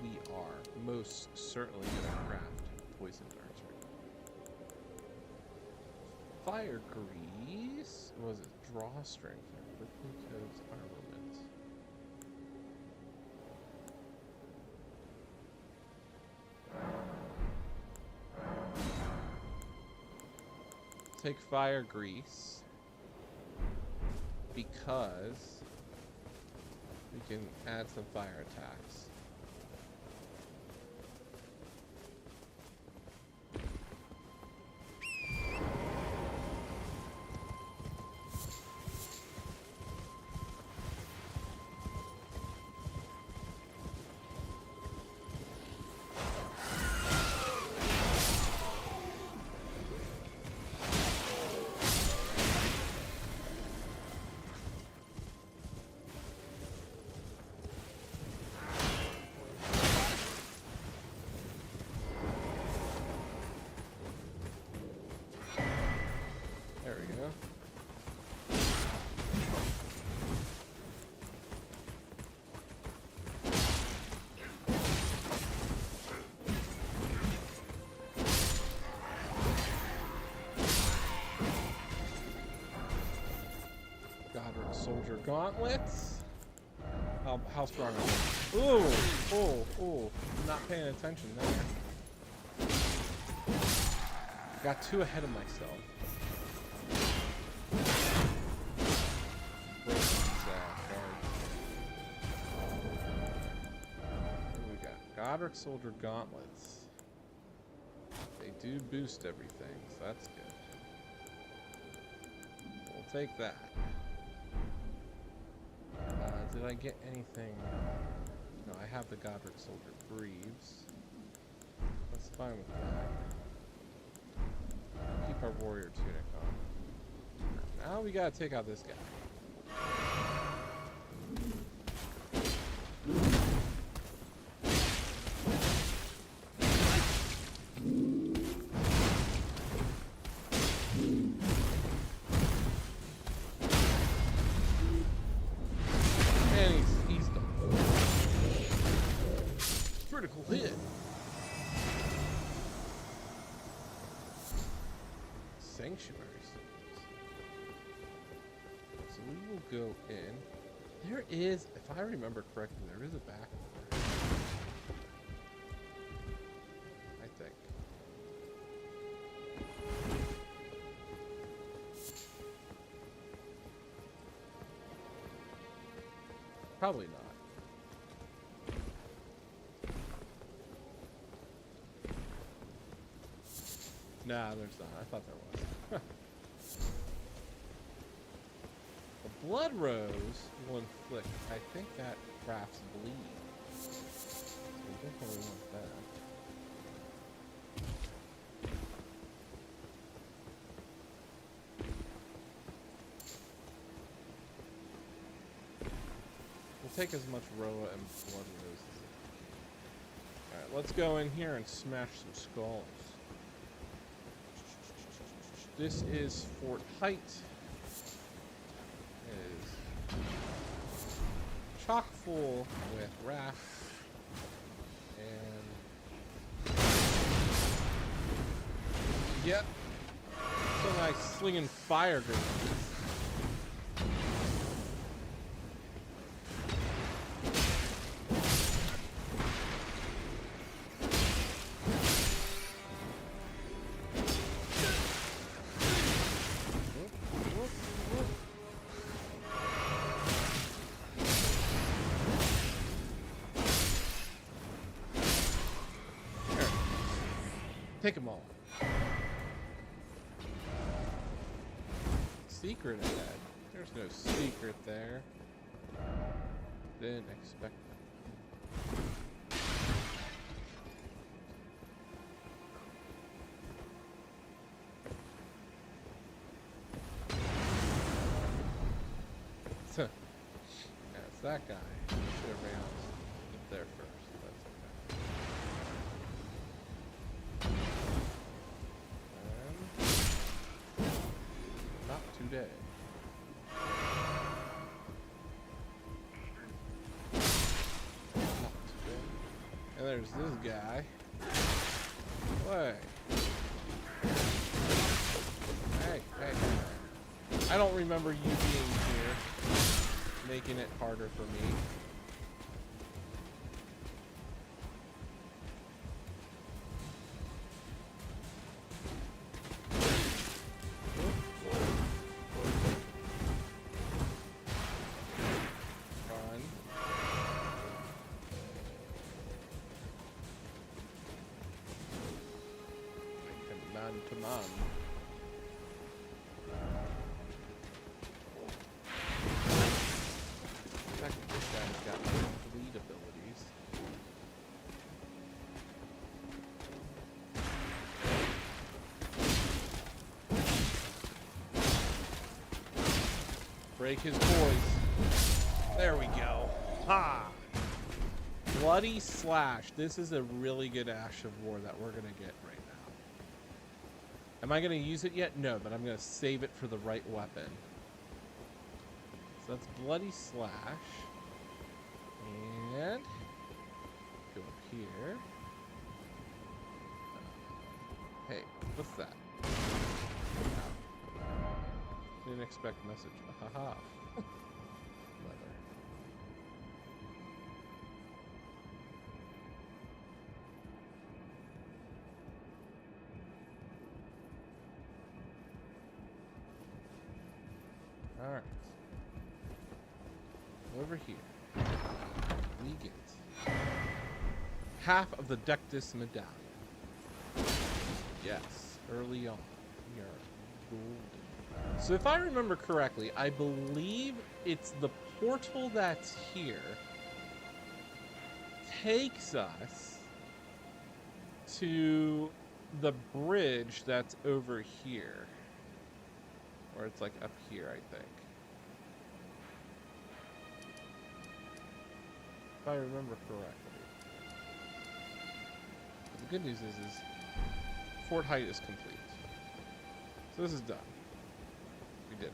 we are most certainly going to craft poison darts right now. Fire grease. Was it draw strength? Code's armament. Take fire grease because we can add some fire attacks. Soldier gauntlets. How strong are they? Ooh, not paying attention there. Got too ahead of myself. What do we got? Godric Soldier gauntlets. They do boost everything, so that's good. We'll take that. Did I get anything? No, I have the Godric Soldier Greaves. That's fine with that. Keep our warrior tunic on. Now we gotta take out this guy. Critical hit. Sanctuary symbols. So we will go in. There is, if I remember correctly, there is a back door. I think. Probably not. Nah, there's not. I thought there was. The Blood Rose will inflict. I think that crafts bleed. So we definitely want that. We'll take as much Roa and Blood Rose as it can. Alright, let's go in here and smash some skulls. This is Fort Height. It is chock full with rafts and yep, so nice slinging fire grenades. Take them all. See secret ahead. There's no secret there. Didn't expect that. Yeah, it's that guy. Should have ran up there first. That's okay. And not today. Not today. And there's this guy. Way. Hey, hey, hey. I don't remember you being here, making it harder for me. Run. Make him man to man. This guy's got lead abilities. Break his voice. There we go. Ha! Bloody Slash. This is a really good Ash of War that we're going to get right now. Am I going to use it yet? No, but I'm going to save it for the right weapon. So that's Bloody Slash. And go up here. Hey, what's that? Didn't expect message. Haha. Leather. All right. Over here, we get half of the Dectus medallion. Yes, early on, we are golden. So if I remember correctly, I believe it's the portal that's here takes us to the bridge that's over here. Or it's like up here, I think. If I remember correctly. But the good news is Fort Height is complete. So this is done. We did it.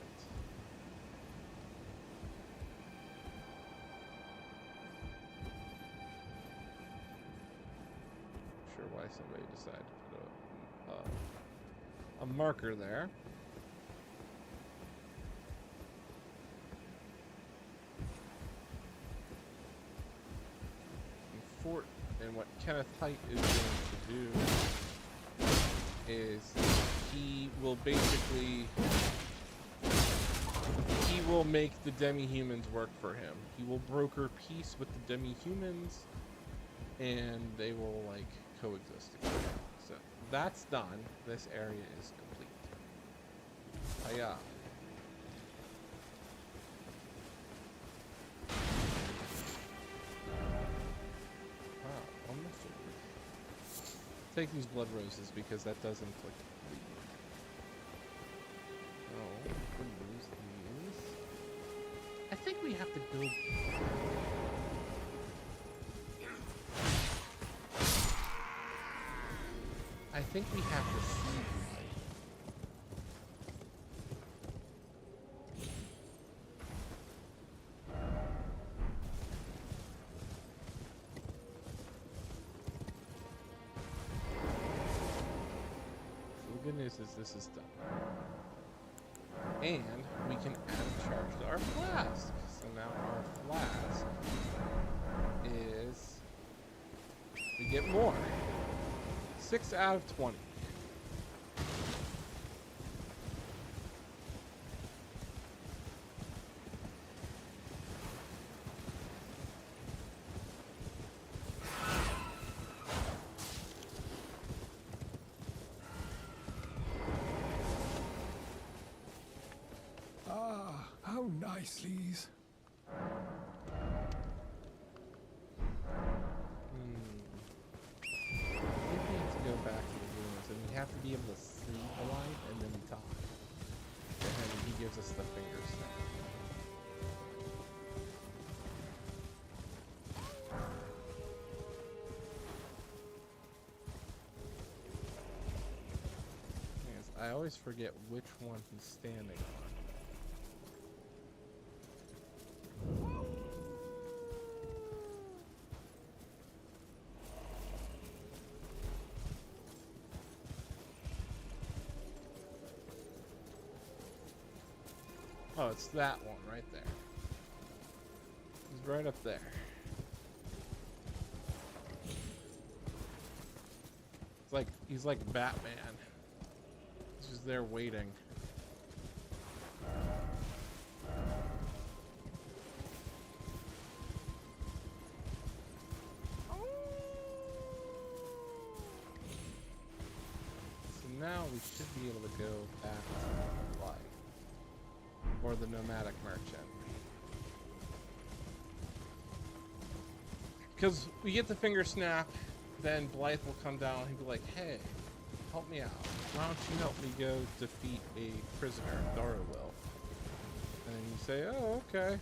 Not sure why somebody decided to put a marker there. Fort, and what Kenneth Height is going to do is he will basically make the demi-humans work for him. He will broker peace with the demi-humans and they will like coexist together. So that's done. This area is complete. Hiya. Take these blood roses because that does inflict bleeding. Oh, remove these. I think we have to build. I think we have to seed light. The good news is this is done. And we can add charge to our flask. So now our flask is, we get more. 6 out of 20. nice, I think we have to go back to the ruins, and we have to be able to see Blythe, and then we talk. And then he gives us the finger snap. Yes, I always forget which one he's standing on. Oh, it's that one right there. He's right up there. It's like he's like Batman. He's just there waiting. So now we should be able to go back to Blythe. Or the nomadic merchant. Because we get the finger snap, then Blythe will come down and be like, hey, help me out. Why don't you help me go defeat a prisoner, Dara will. And then you say, oh, okay.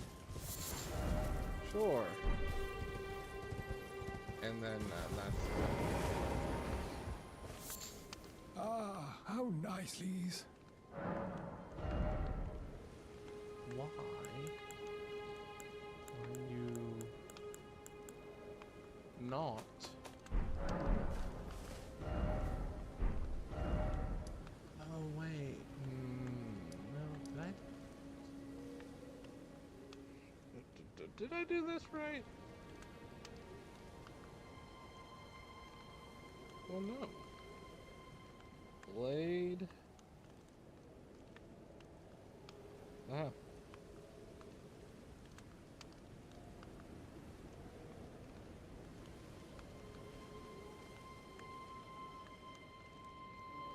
Sure. And then that's Ah, how nice. why are you not? Oh wait, no, did I do this right? Well, no. Blade. Ah.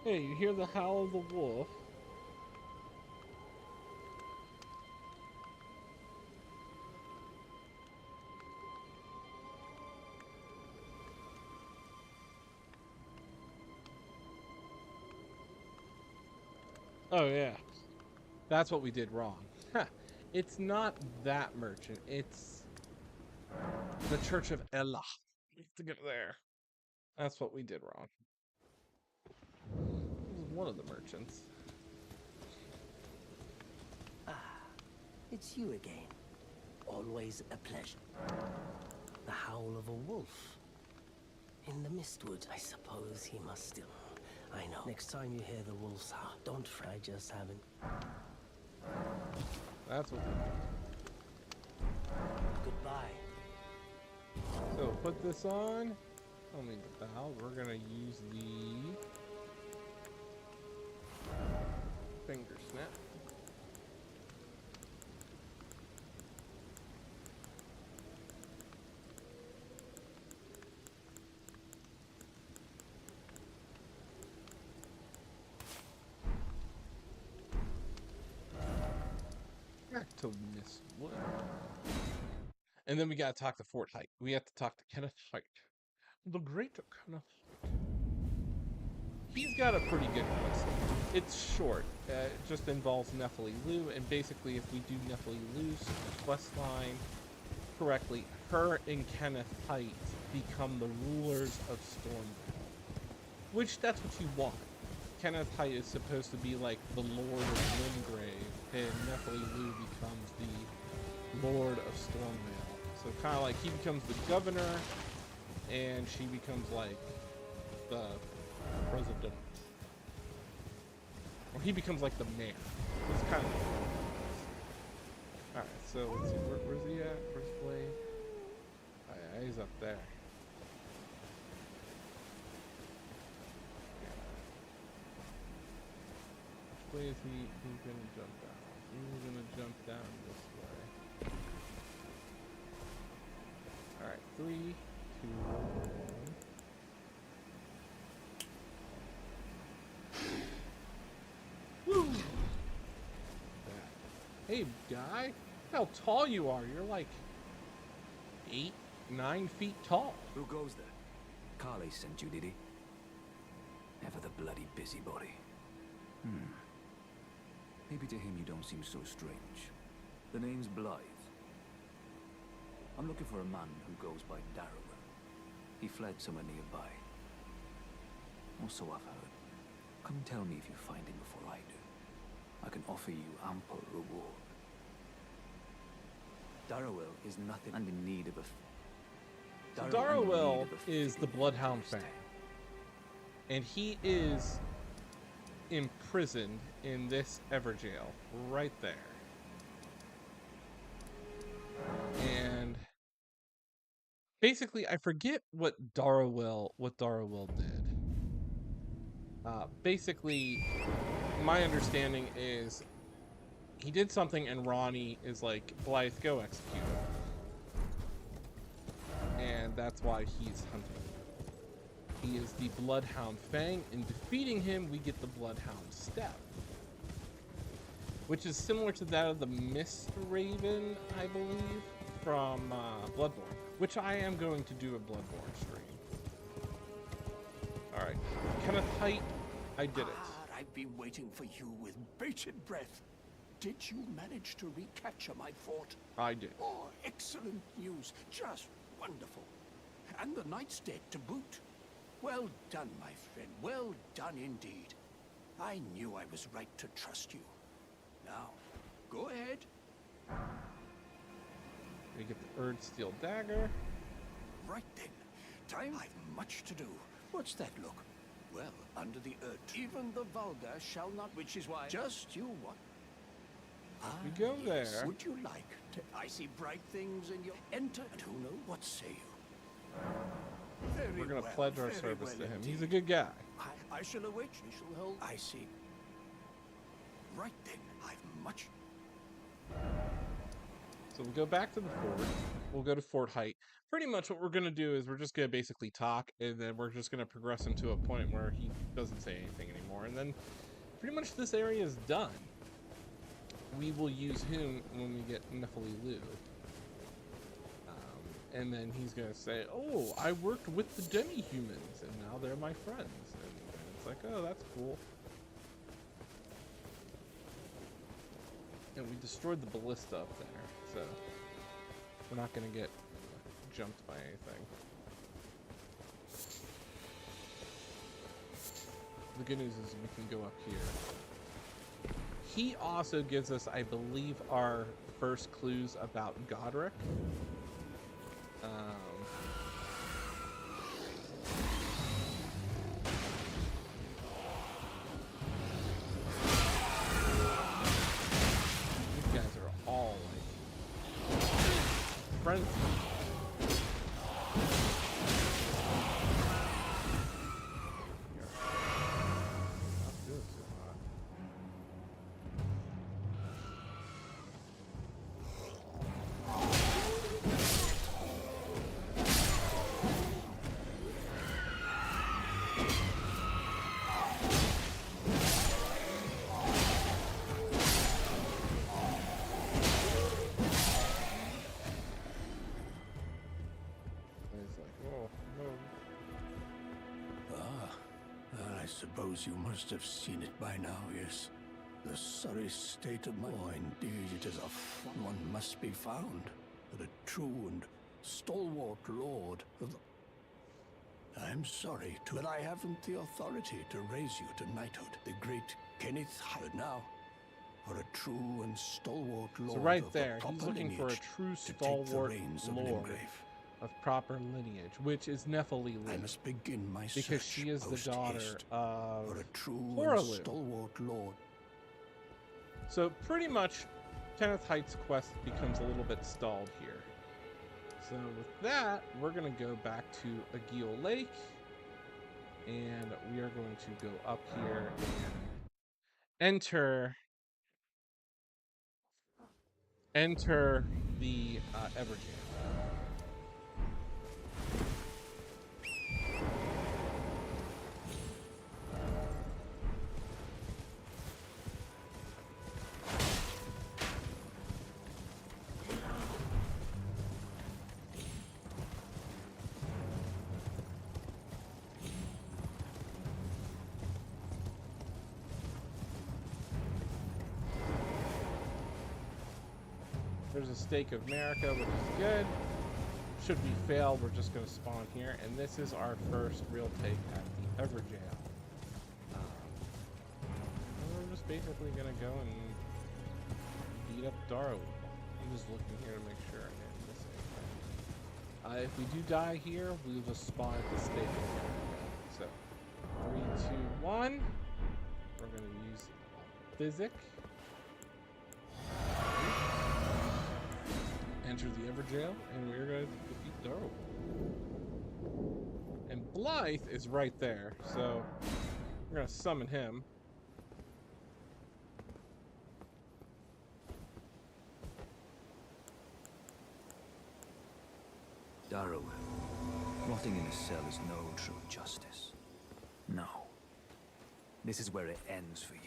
Hey, you hear the howl of the wolf? Oh yeah. That's what we did wrong. It's not that merchant. It's the Church of Ella. We have to get there. That's what we did wrong. This is one of the merchants. Ah, it's you again. Always a pleasure. The howl of a wolf. In the mistwood, I suppose he must still. I know. Next time you hear the wolf's howl, don't fret. I just haven't. That's what we did. Goodbye. So put this on. Don't need the valve. We're gonna use the finger snap. Back to Miss Wood. And then we gotta talk to Fort Height. We have to talk to Kenneth Height. The great Kenneth Height. He's got a pretty good quest. It's short. It just involves Nephili Lu, and basically if we do Nephili Lu's quest line correctly, her and Kenneth Height become the rulers of Stormvale. Which, that's what you want. Kenneth Height is supposed to be like the Lord of Limgrave, and Nephili Lu becomes the Lord of Stormvale. So kind of like he becomes the governor, and she becomes like the president. Or he becomes like the mayor. It's kind of... Alright, so let's see, where's he at? Where's Blade? Oh yeah, he's up there. Which way is he's gonna jump down? He's gonna jump down this way. Alright, 3, 2, 1. Woo! Hey, guy. How tall you are. You're like 8, 9 feet tall. Who goes there? Carly sent you, did he? Ever the bloody busybody. Maybe to him you don't seem so strange. The name's Blythe. I'm looking for a man who goes by Darrowell. He fled somewhere nearby. Or so I've heard. Come tell me if you find him before I do. I can offer you ample reward. Darrowell is nothing and in need of a... So Darrowell is the Bloodhound Fang. And he is imprisoned in this Everjail right there. And basically, I forget what Darrowell did. Basically, my understanding is he did something and Ronnie is like, Blythe, go execute him. And that's why he's hunting. He is the Bloodhound Fang. In defeating him, we get the Bloodhound Step, which is similar to that of the Mist Raven, I believe, from Bloodborne, which I am going to do a Bloodborne stream. Alright, Kenneth Height, I did it. I've been waiting for you with bated breath. Did you manage to recapture my fort? I did. Oh, excellent news. Just wonderful. And the Knight's dead to boot. Well done, my friend. Well done indeed. I knew I was right to trust you. Now, go ahead. We get the Erd Steel Dagger. Right then. Time I've much to do. What's that look? Well, under the earth, even the vulgar shall not, which is why just you what? We go there. Would you like to? I see bright things in your enter, and who knows? What say you? Very We're gonna well, pledge our very service well to him. indeed. He's a good guy. I shall await. We shall hold. I see. Right then, I've much. So we'll go back to the fort. We'll go to Fort Height. Pretty much what we're going to do is we're just going to basically talk, and then we're just going to progress him to a point where he doesn't say anything anymore. And then pretty much this area is done. We will use him when we get Nephili Lu. And then he's going to say, oh, I worked with the demi-humans, and now they're my friends. And it's like, oh, that's cool. And we destroyed the ballista up there, so we're not going to get jumped by anything. The good news is we can go up here. He also gives us, I believe, our first clues about Godric. These guys are all like friends. I suppose you must have seen it by now, yes. The sorry state of my... Oh, indeed, it is a one must be found. The true and stalwart lord of the... I'm sorry, too, but I haven't the authority to raise you to knighthood. The great Kenneth Howard now, for a true and stalwart lord So right of there, the he's proper looking for a lineage true to take the stalwart reins of lord Limgrave. of proper lineage, which is Nephili Lu. I must begin my because search she is the post daughter haste of for a true Flora and Lu. stalwart lord. So pretty much, Kenneth Height's quest becomes a little bit stalled here. So with that, we're going to go back to Aguil Lake, and we are going to go up here and enter the Evergain. There's a stake of America, which is good. Should we fail, we're just going to spawn here. And this is our first real take at the Everjail. We're just basically going to go and beat up Darrow. I'm just looking here to make sure I didn't miss anything. If we do die here, we'll just spawn at the stake of America. So, 3, 2, 1. We're going to use Physic. Enter the Everjail, and we're going to defeat Darrow. And Blythe is right there, so we're going to summon him. Darrow, rotting in a cell is no true justice. No. This is where it ends for you.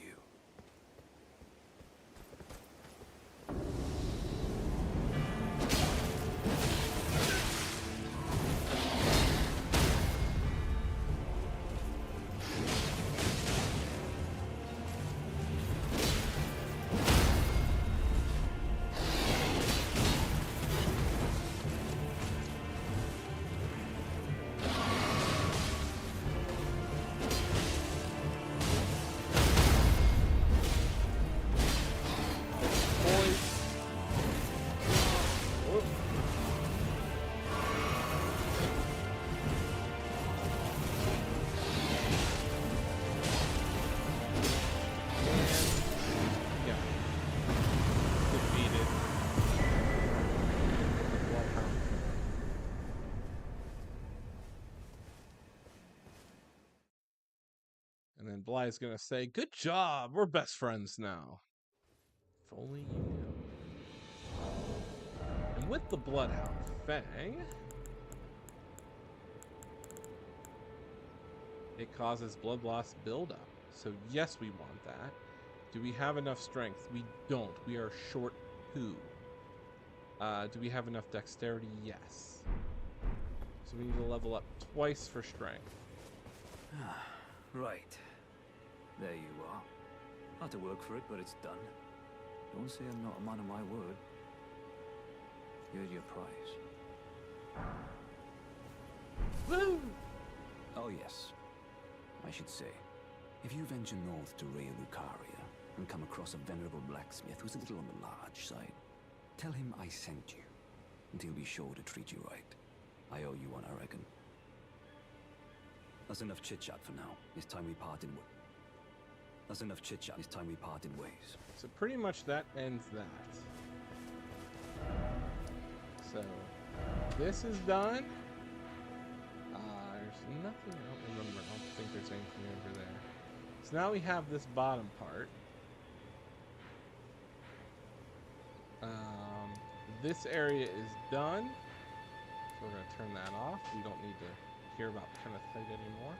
And Blythe's gonna say, "Good job, we're best friends now." If only you knew. And with the Bloodhound Fang, it causes blood loss buildup. So yes, we want that. Do we have enough strength? We don't. We are short 2. Do we have enough dexterity? Yes. So we need to level up twice for strength. Right. There you are. Had to work for it, but it's done. Don't say I'm not a man of my word. Here's your prize. Woo! Oh yes. I should say, if you venture north to Raya Lucaria and come across a venerable blacksmith who's a little on the large side, tell him I sent you, and he'll be sure to treat you right. I owe you one, I reckon. That's enough chit-chat for now. It's time we part in ways. That's enough chit-chat. It's time we part in ways. So pretty much that ends that. So this is done. There's nothing, I don't remember. I don't think there's anything over there. So now we have this bottom part. This area is done. So we're going to turn that off. We don't need to hear about Penethite anymore.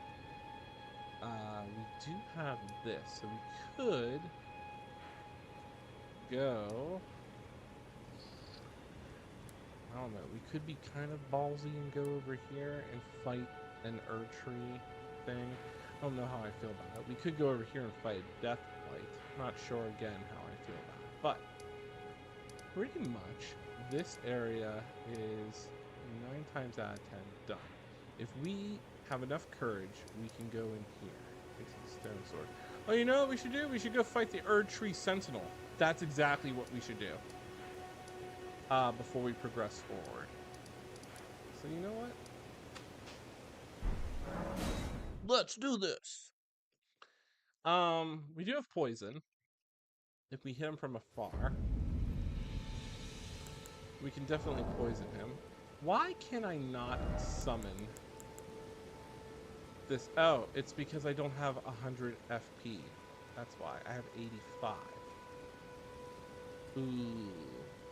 We do have this, so we could go. I don't know. We could be kind of ballsy and go over here and fight an Erdtree thing. I don't know how I feel about it. We could go over here and fight Deathblight. Not sure again how I feel about it, but pretty much this area is 9 times out of 10 done. If we have enough courage, we can go in here. Takes a stone sword. Oh, you know what we should do? We should go fight the Erdtree Sentinel. That's exactly what we should do. Before we progress forward. So you know what? Let's do this. We do have poison. If we hit him from afar, we can definitely poison him. Why can I not summon this? Oh, it's because I don't have 100 FP. That's why. I have 85. Ooh.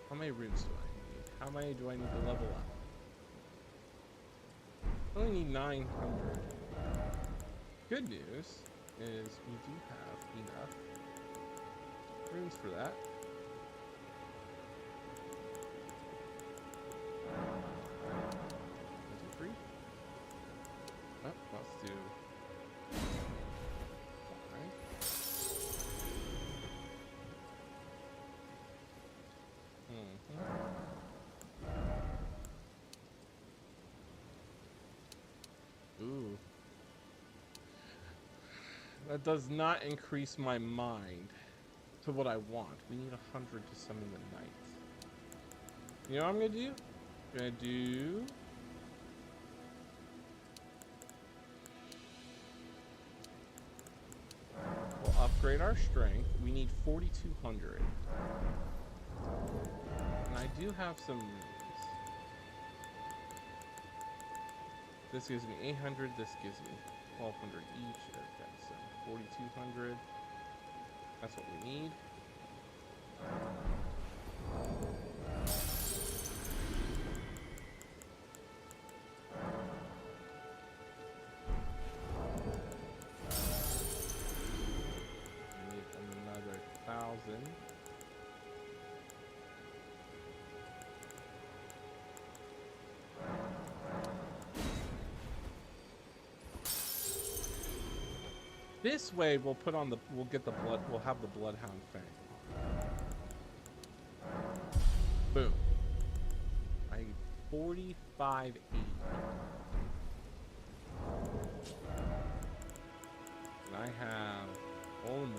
How many runes do I need? How many do I need to level up? I only need 900. Good news is we do have enough runes for that. Oh, let's do 5. That does not increase my mind to what I want. We need 100 to summon the knights. You know what I'm gonna do? I'm gonna do... We'll upgrade our strength. We need 4,200. And I do have some runes. This gives me 800. This gives me 1,200 each. Okay, so 4,200. That's what we need. We need another 1,000. This way we'll put on the, we'll get the blood, we'll have the Bloodhound Fang. Boom. I need 4580. And I have only,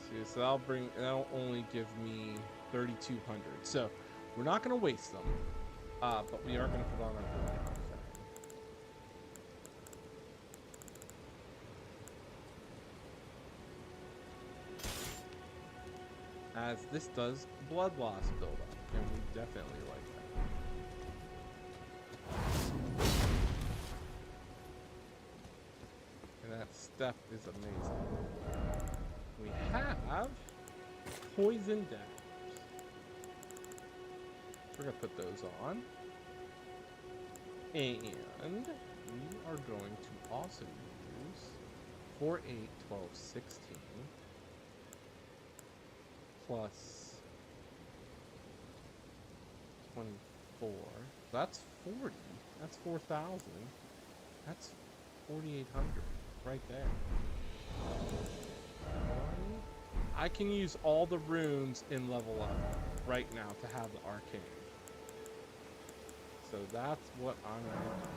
see, so that'll only give me 3,200. So we're not gonna waste them, but we are gonna put on our Bloodhound Fang. As this does blood loss build up, and we definitely like that. And that step is amazing. We have poison daggers. We're gonna put those on. And we are going to also use 4, 8, 12, 16. Plus 24. That's 40. That's 4,000. That's 4,800 right there. I can use all the runes in level up right now to have the arcane. So that's what I'm gonna do.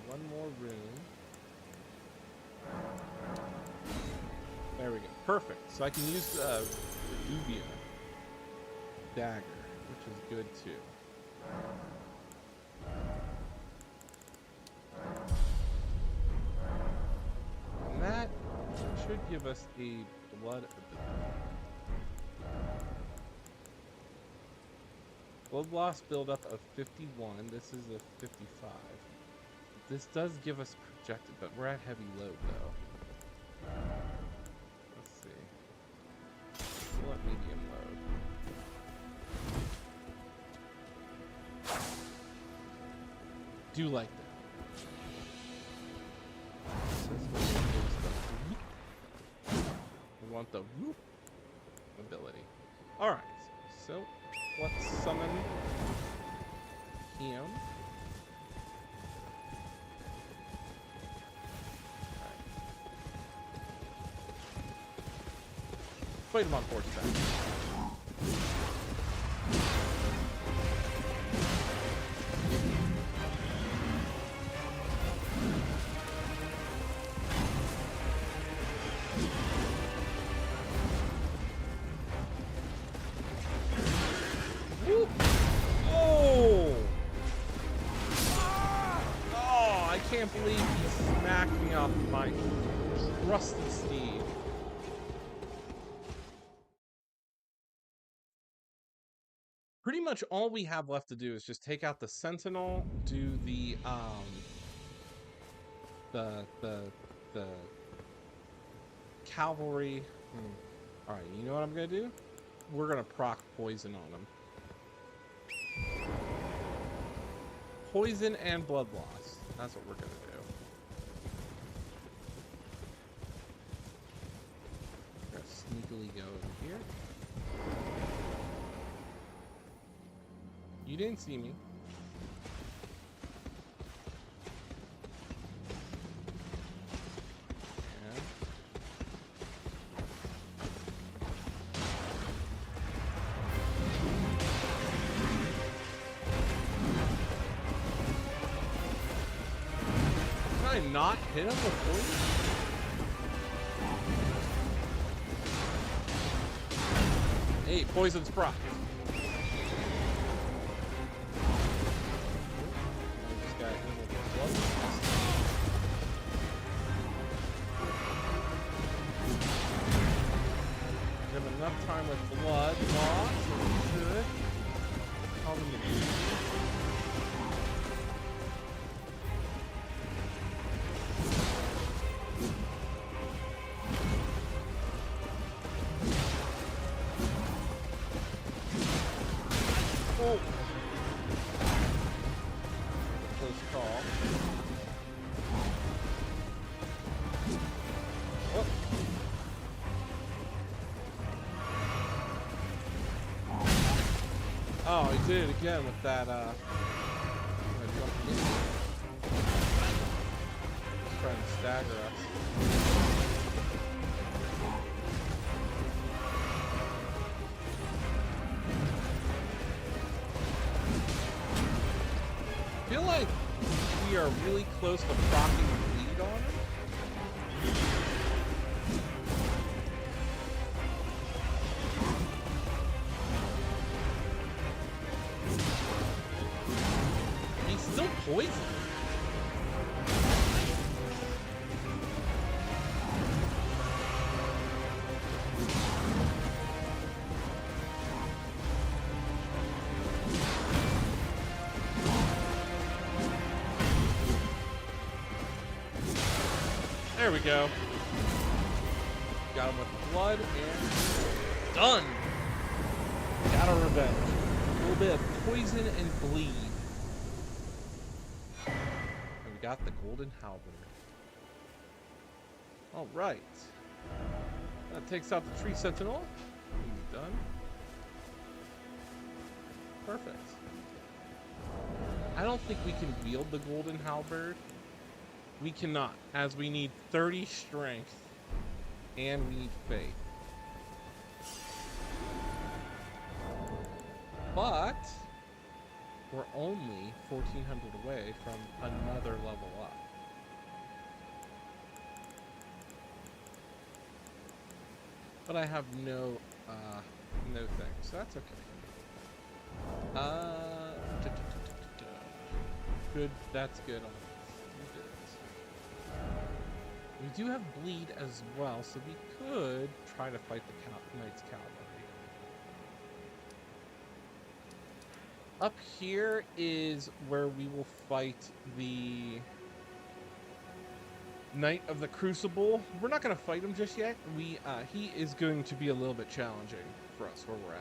One more rune. There we go. Perfect. So I can use the Dubia dagger, which is good too. And that should give us a blood ability. Blood loss buildup of 51. This is a 55. This does give us projected, but we're at heavy load though. Let's see. We'll let medium load. Do like that. We want the whoop ability. Alright, so let's summon him. Fight him on horseback. Whoop. Oh! Oh, I can't believe he smacked me off my trusty steed. Pretty much all we have left to do is just take out the sentinel, do the cavalry. All right, you know what I'm gonna do? We're gonna proc poison on him. Poison and blood loss. That's what we're gonna do. We're gonna sneakily go over here. You didn't see me. And cannot hit him with poison? Hey, poison's proc. Just got him with blood. Give him enough time with blood loss, so we should. Call him the oh. Close call. Oh. Oh, he did it again with that, He's trying to stagger us. I feel like we are really close to proccing the lead on him. He's still poisoned. There we go. Got him with blood and done. Got a revenge. A little bit of poison and bleed. And we got the golden halberd. All right. That takes out the tree sentinel. He's done. Perfect. I don't think we can wield the golden halberd. We cannot, as we need 30 strength and we need faith. But we're only 1,400 away from another level up. But I have no thing, so that's okay. Good, that's good. We do have bleed as well, so we could try to fight the Knight's Cavalry. Up here is where we will fight the Knight of the Crucible. We're not going to fight him just yet. He is going to be a little bit challenging for us where we're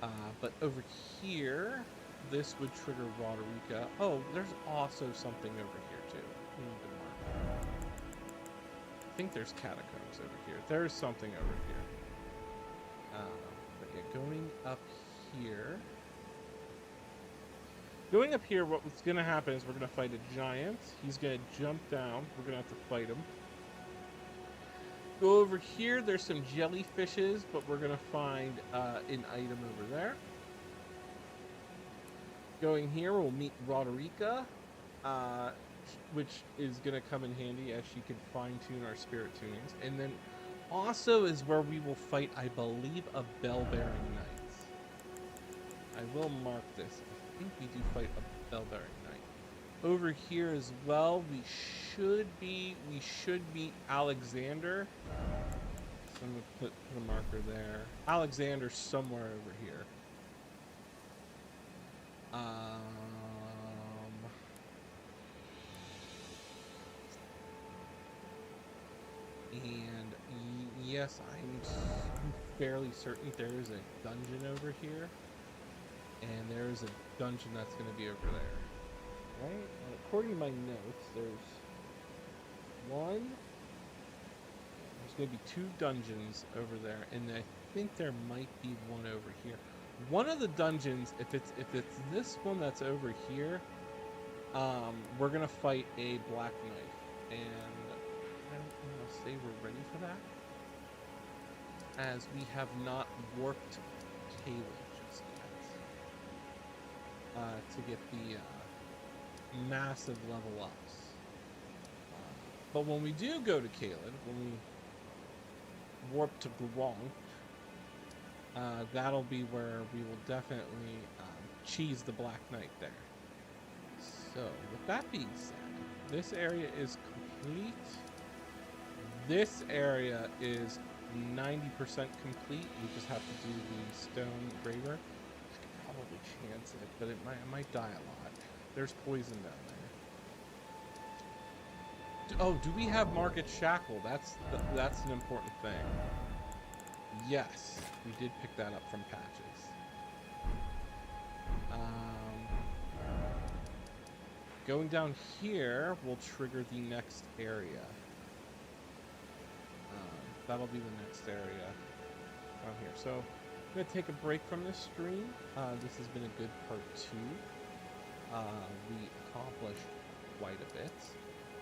at. But over here, this would trigger Roderica. Oh, there's also something over here too. We need to mark. I think there's catacombs over here. There's something over here. But yeah, going up here. Going up here, what's going to happen is we're going to fight a giant. He's going to jump down. We're going to have to fight him. Go over here. There's some jellyfishes, but we're going to find an item over there. Going here, we'll meet Roderica, which is going to come in handy as she can fine-tune our spirit tunings. And then also is where we will fight, I believe, a bell-bearing knight. I will mark this. I think we do fight a bell-bearing knight. Over here as well, we should meet Alexander. So I'm going to put a marker there. Alexander's somewhere over here. And yes, I'm fairly certain there is a dungeon over here, and there is a dungeon that's going to be over there, right? And according to my notes, there's going to be 2 dungeons over there, and I think there might be one over here. One of the dungeons, if it's this one that's over here, we're gonna fight a black knight, and I don't want to say we're ready for that, as we have not warped Caleb just yet to get the massive level ups. But when we do go to Caelid, when we warp to Gurong, that'll be where we will definitely cheese the Black Knight there. So, with that being said, this area is complete. This area is 90% complete. We just have to do the stone graver. I could probably chance it, but I might die a lot. There's poison down there. Oh, do we have Market Shackle? That's an important thing. Yes, we did pick that up from Patches. Going down here will trigger the next area. That'll be the next area down here. So I'm going to take a break from this stream. This has been a good part 2. We accomplished quite a bit.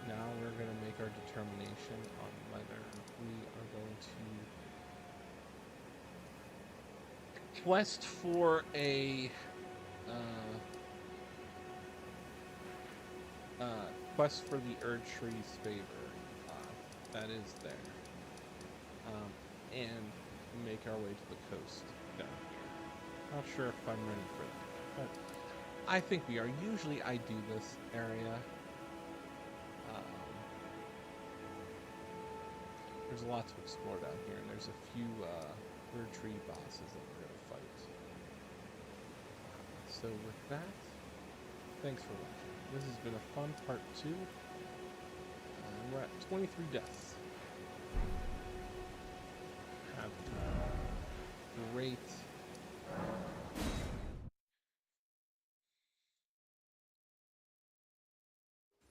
Now we're going to make our determination on whether we are going to quest for a quest for the Erd Tree's favor. That is there. And make our way to the coast down here. Not sure if I'm ready for that, but I think we are. Usually I do this area. There's a lot to explore down here, and there's a few Erd Tree bosses that we're going to fight. So with that, thanks for watching. This has been a fun part 2. We're at 23 deaths. Have